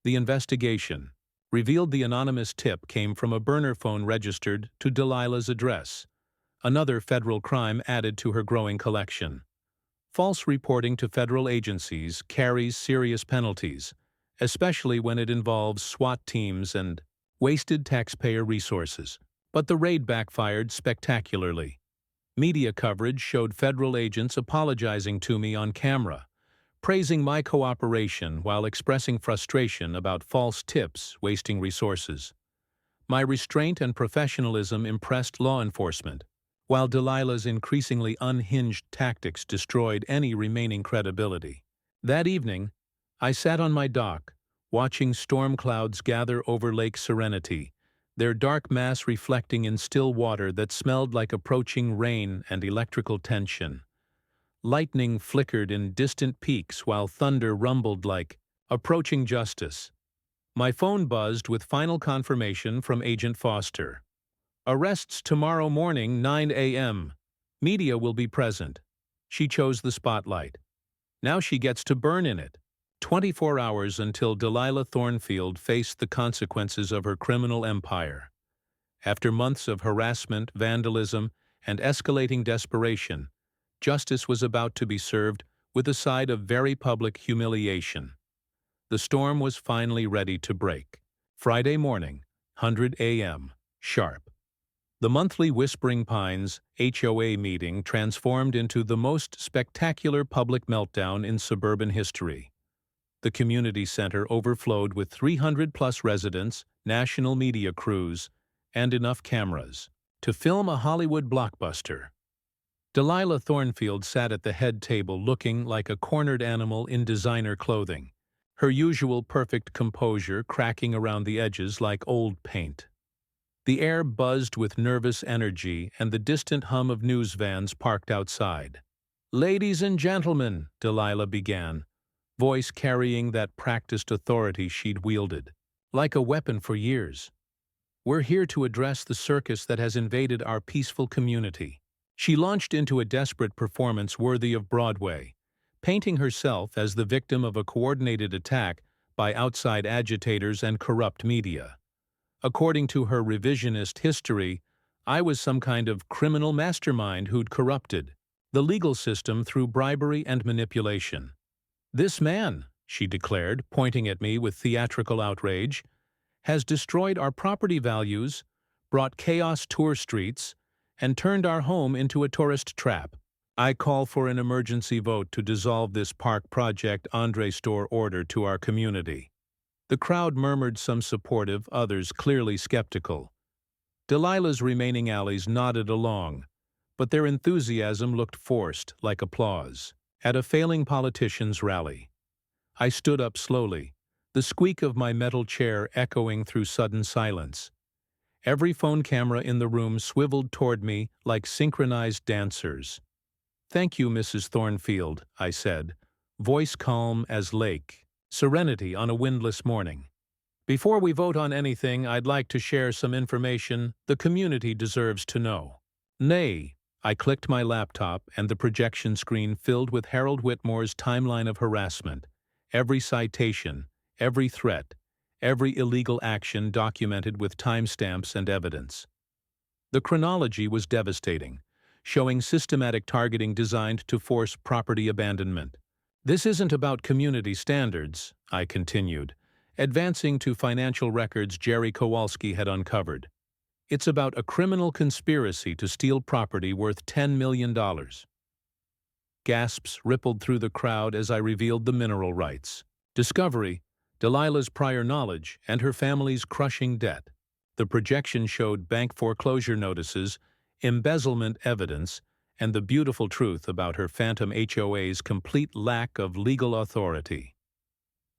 The investigation revealed the anonymous tip came from a burner phone registered to Delilah's address, another federal crime added to her growing collection. False reporting to federal agencies carries serious penalties, especially when it involves SWAT teams and wasted taxpayer resources. But the raid backfired spectacularly. Media coverage showed federal agents apologizing to me on camera, praising my cooperation while expressing frustration about false tips wasting resources. My restraint and professionalism impressed law enforcement, while Delilah's increasingly unhinged tactics destroyed any remaining credibility. That evening, I sat on my dock, watching storm clouds gather over Lake Serenity, their dark mass reflecting in still water that smelled like approaching rain and electrical tension. Lightning flickered in distant peaks while thunder rumbled like approaching justice. My phone buzzed with final confirmation from Agent Foster. Arrests tomorrow morning, 9 a.m. Media will be present. She chose the spotlight. Now she gets to burn in it. 24 hours until Delilah Thornfield faced the consequences of her criminal empire. After months of harassment, vandalism, and escalating desperation, justice was about to be served with a side of very public humiliation. The storm was finally ready to break. Friday morning, 100 a.m., sharp. The monthly Whispering Pines HOA meeting transformed into the most spectacular public meltdown in suburban history. The community center overflowed with 300-plus residents, national media crews, and enough cameras to film a Hollywood blockbuster. Delilah Thornfield sat at the head table looking like a cornered animal in designer clothing, her usual perfect composure cracking around the edges like old paint. The air buzzed with nervous energy and the distant hum of news vans parked outside. "Ladies and gentlemen," Delilah began, voice carrying that practiced authority she'd wielded, like a weapon for years. "We're here to address the circus that has invaded our peaceful community." She launched into a desperate performance worthy of Broadway, painting herself as the victim of a coordinated attack by outside agitators and corrupt media. According to her revisionist history, I was some kind of criminal mastermind who'd corrupted the legal system through bribery and manipulation. "This man," she declared, pointing at me with theatrical outrage, "has destroyed our property values, brought chaos to our streets, and turned our home into a tourist trap. I call for an emergency vote to dissolve this park project Andre Store order to our community." The crowd murmured, some supportive, others clearly skeptical. Delilah's remaining allies nodded along, but their enthusiasm looked forced, like applause, at a failing politician's rally. I stood up slowly, the squeak of my metal chair echoing through sudden silence. Every phone camera in the room swiveled toward me like synchronized dancers. "Thank you, Mrs. Thornfield," I said, voice calm as lake serenity on a windless morning. "Before we vote on anything, I'd like to share some information the community deserves to know." "Nay," I clicked my laptop and the projection screen filled with Harold Whitmore's timeline of harassment, every citation, every threat, every illegal action documented with timestamps and evidence. The chronology was devastating, showing systematic targeting designed to force property abandonment. This isn't about community standards, I continued, advancing to financial records Jerry Kowalski had uncovered. It's about a criminal conspiracy to steal property worth $10 million. Gasps rippled through the crowd as I revealed the mineral rights. Discovery, Delilah's prior knowledge, and her family's crushing debt. The projection showed bank foreclosure notices, embezzlement evidence, and the beautiful truth about her phantom HOA's complete lack of legal authority.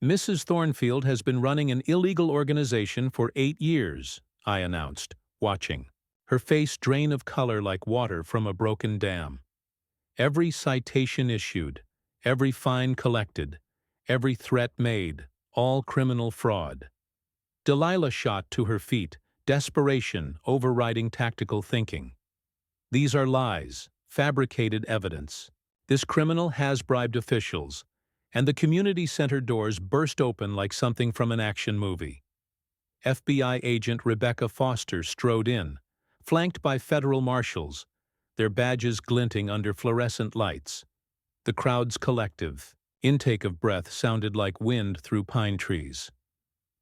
Mrs. Thornfield has been running an illegal organization for 8 years, I announced, watching, her face drain of color like water from a broken dam. Every citation issued, every fine collected, every threat made, all criminal fraud. Delilah shot to her feet, desperation overriding tactical thinking. These are lies, fabricated evidence. This criminal has bribed officials, and the community center doors burst open like something from an action movie. FBI agent Rebecca Foster strode in, flanked by federal marshals, their badges glinting under fluorescent lights. The crowd's collective intake of breath sounded like wind through pine trees.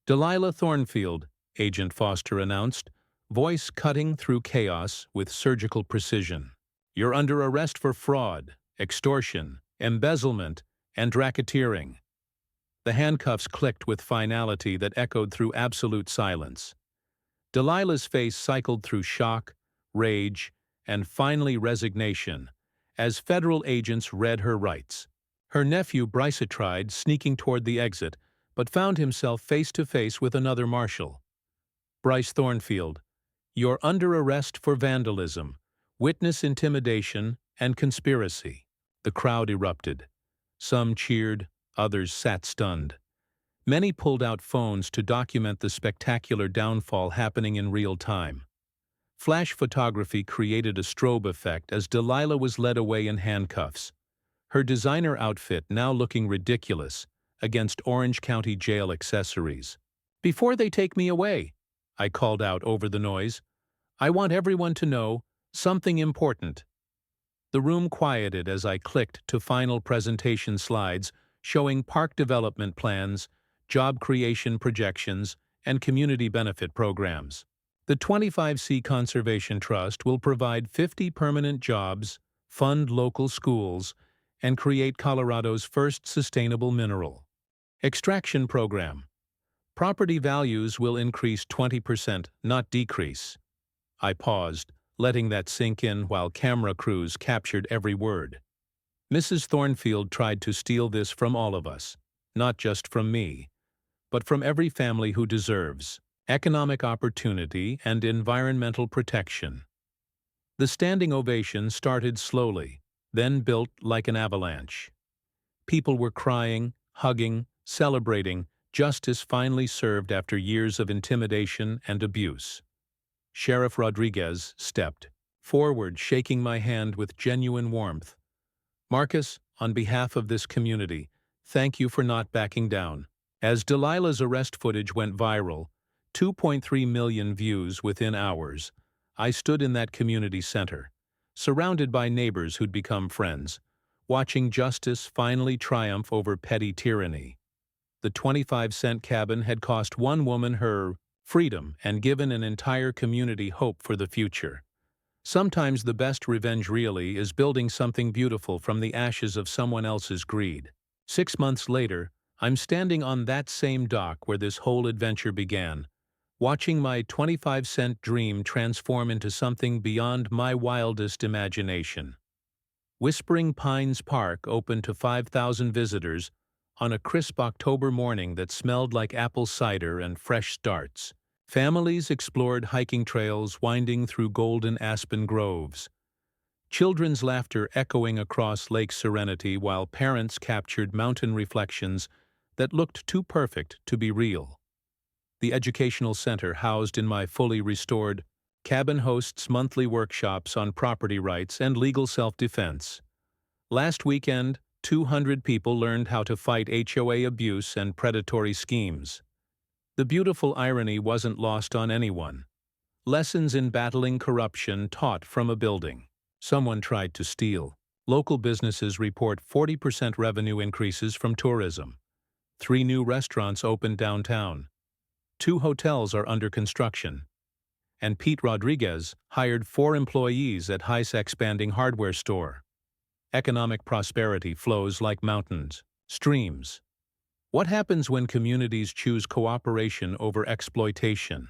Delilah Thornfield, Agent Foster announced, voice cutting through chaos with surgical precision. You're under arrest for fraud, extortion, embezzlement, and racketeering. The handcuffs clicked with finality that echoed through absolute silence. Delilah's face cycled through shock, rage, and finally resignation as federal agents read her rights. Her nephew Bryce tried sneaking toward the exit, but found himself face to face with another marshal. Bryce Thornfield, you're under arrest for vandalism, witness intimidation, and conspiracy. The crowd erupted. Some cheered, others sat stunned. Many pulled out phones to document the spectacular downfall happening in real time. Flash photography created a strobe effect as Delilah was led away in handcuffs, her designer outfit now looking ridiculous against Orange County Jail accessories. Before they take me away, I called out over the noise, I want everyone to know something important. The room quieted as I clicked to final presentation slides showing park development plans, job creation projections, and community benefit programs. The 25C Conservation Trust will provide 50 permanent jobs, fund local schools, and create Colorado's first sustainable mineral extraction program. Property values will increase 20%, not decrease. I paused, letting that sink in while camera crews captured every word. Mrs. Thornfield tried to steal this from all of us, not just from me, but from every family who deserves economic opportunity and environmental protection. The standing ovation started slowly, then built like an avalanche. People were crying, hugging, celebrating justice finally served after years of intimidation and abuse. Sheriff Rodriguez stepped forward, shaking my hand with genuine warmth. Marcus, on behalf of this community, thank you for not backing down. As Delilah's arrest footage went viral, 2.3 million views within hours, I stood in that community center, surrounded by neighbors who'd become friends, watching justice finally triumph over petty tyranny. The 25-cent cabin had cost one woman her freedom and given an entire community hope for the future. Sometimes the best revenge really is building something beautiful from the ashes of someone else's greed. 6 months later, I'm standing on that same dock where this whole adventure began, watching my 25-cent dream transform into something beyond my wildest imagination. Whispering Pines Park opened to 5,000 visitors on a crisp October morning that smelled like apple cider and fresh starts. Families explored hiking trails winding through golden aspen groves. Children's laughter echoing across Lake Serenity while parents captured mountain reflections that looked too perfect to be real. The educational center housed in my fully restored cabin hosts monthly workshops on property rights and legal self-defense. Last weekend, 200 people learned how to fight HOA abuse and predatory schemes. The beautiful irony wasn't lost on anyone. Lessons in battling corruption taught from a building. Someone tried to steal. Local businesses report 40% revenue increases from tourism. 3 new restaurants opened downtown. 2 hotels are under construction. And Pete Rodriguez hired 4 employees at HOA's expanding hardware store. Economic prosperity flows like mountains, streams. What happens when communities choose cooperation over exploitation?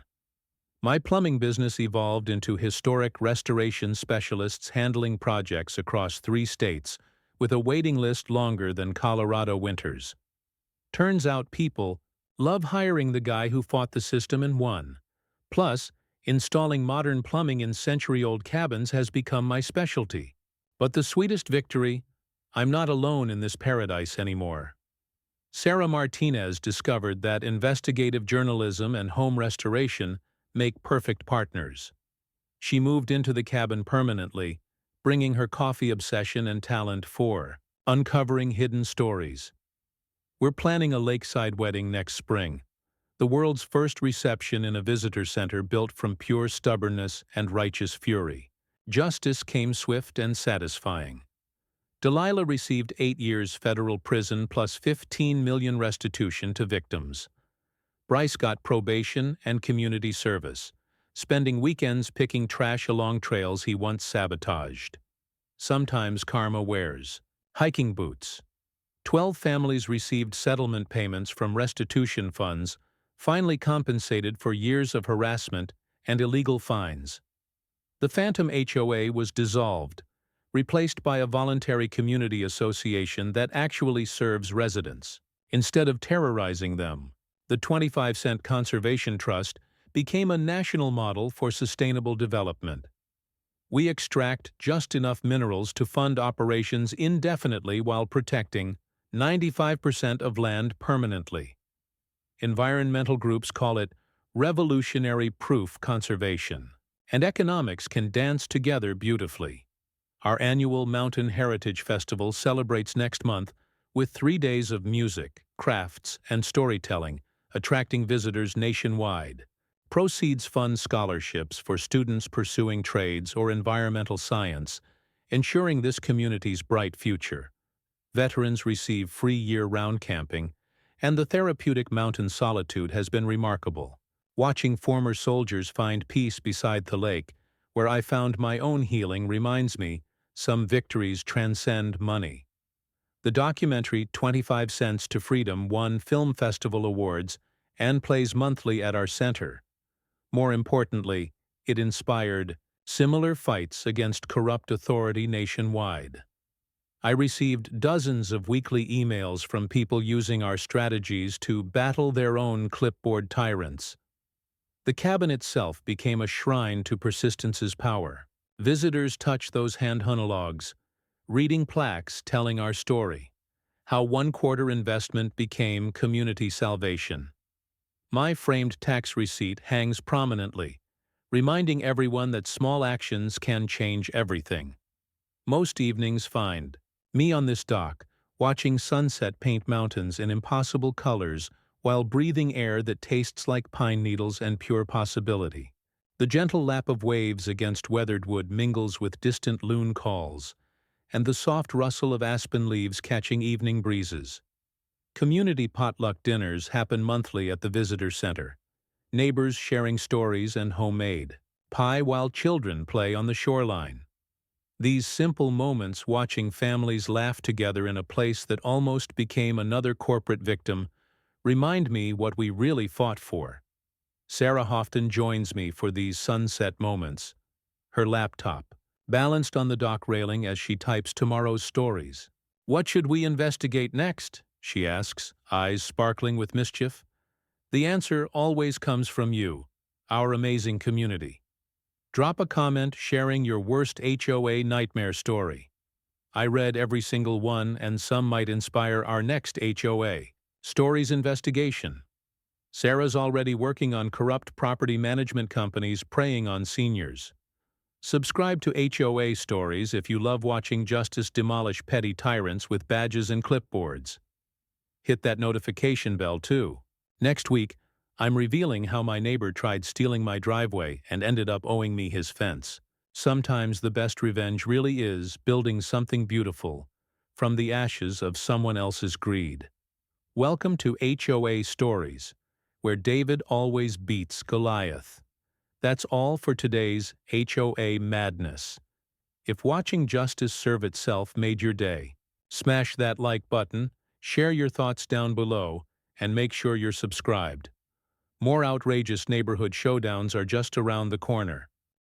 My plumbing business evolved into historic restoration specialists handling projects across 3 states, with a waiting list longer than Colorado winters. Turns out people love hiring the guy who fought the system and won. Plus, installing modern plumbing in century-old cabins has become my specialty. But the sweetest victory, I'm not alone in this paradise anymore. Sarah Martinez discovered that investigative journalism and home restoration make perfect partners. She moved into the cabin permanently, bringing her coffee obsession and talent for uncovering hidden stories. We're planning a lakeside wedding next spring, the world's first reception in a visitor center built from pure stubbornness and righteous fury. Justice came swift and satisfying. Delilah received 8 years federal prison plus $15 million restitution to victims. Bryce got probation and community service, spending weekends picking trash along trails he once sabotaged. Sometimes karma wears hiking boots. 12 families received settlement payments from restitution funds, finally compensated for years of harassment and illegal fines. The Phantom HOA was dissolved, replaced by a voluntary community association that actually serves residents. Instead of terrorizing them, the 25-cent Conservation Trust became a national model for sustainable development. We extract just enough minerals to fund operations indefinitely while protecting 95% of land permanently. Environmental groups call it revolutionary-proof conservation. And economics can dance together beautifully. Our annual Mountain Heritage Festival celebrates next month with 3 days of music, crafts, and storytelling, attracting visitors nationwide. Proceeds fund scholarships for students pursuing trades or environmental science, ensuring this community's bright future. Veterans receive free year-round camping, and the therapeutic mountain solitude has been remarkable. Watching former soldiers find peace beside the lake, where I found my own healing, reminds me some victories transcend money. The documentary 25 Cents to Freedom won Film Festival awards and plays monthly at our center. More importantly, it inspired similar fights against corrupt authority nationwide. I received dozens of weekly emails from people using our strategies to battle their own clipboard tyrants. The cabin itself became a shrine to persistence's power. Visitors touch those hand-hung logs, reading plaques telling our story, how 1/4 investment became community salvation. My framed tax receipt hangs prominently, reminding everyone that small actions can change everything. Most evenings find me on this dock, watching sunset paint mountains in impossible colors while breathing air that tastes like pine needles and pure possibility. The gentle lap of waves against weathered wood mingles with distant loon calls, and the soft rustle of aspen leaves catching evening breezes. Community potluck dinners happen monthly at the visitor center, neighbors sharing stories and homemade pie while children play on the shoreline. These simple moments, watching families laugh together in a place that almost became another corporate victim, remind me what we really fought for. Sarah Houghton joins me for these sunset moments, her laptop balanced on the dock railing as she types tomorrow's stories. "What should we investigate next?" she asks, eyes sparkling with mischief. The answer always comes from you, our amazing community. Drop a comment sharing your worst HOA nightmare story. I read every single one, and some might inspire our next HOA Stories investigation. Sarah's already working on corrupt property management companies preying on seniors. Subscribe to HOA Stories if you love watching justice demolish petty tyrants with badges and clipboards. Hit that notification bell too. Next week, I'm revealing how my neighbor tried stealing my driveway and ended up owing me his fence. Sometimes the best revenge really is building something beautiful from the ashes of someone else's greed. Welcome to HOA Stories, where David always beats Goliath. That's all for today's HOA Madness. If watching justice serve itself made your day, smash that like button, share your thoughts down below, and make sure you're subscribed. More outrageous neighborhood showdowns are just around the corner.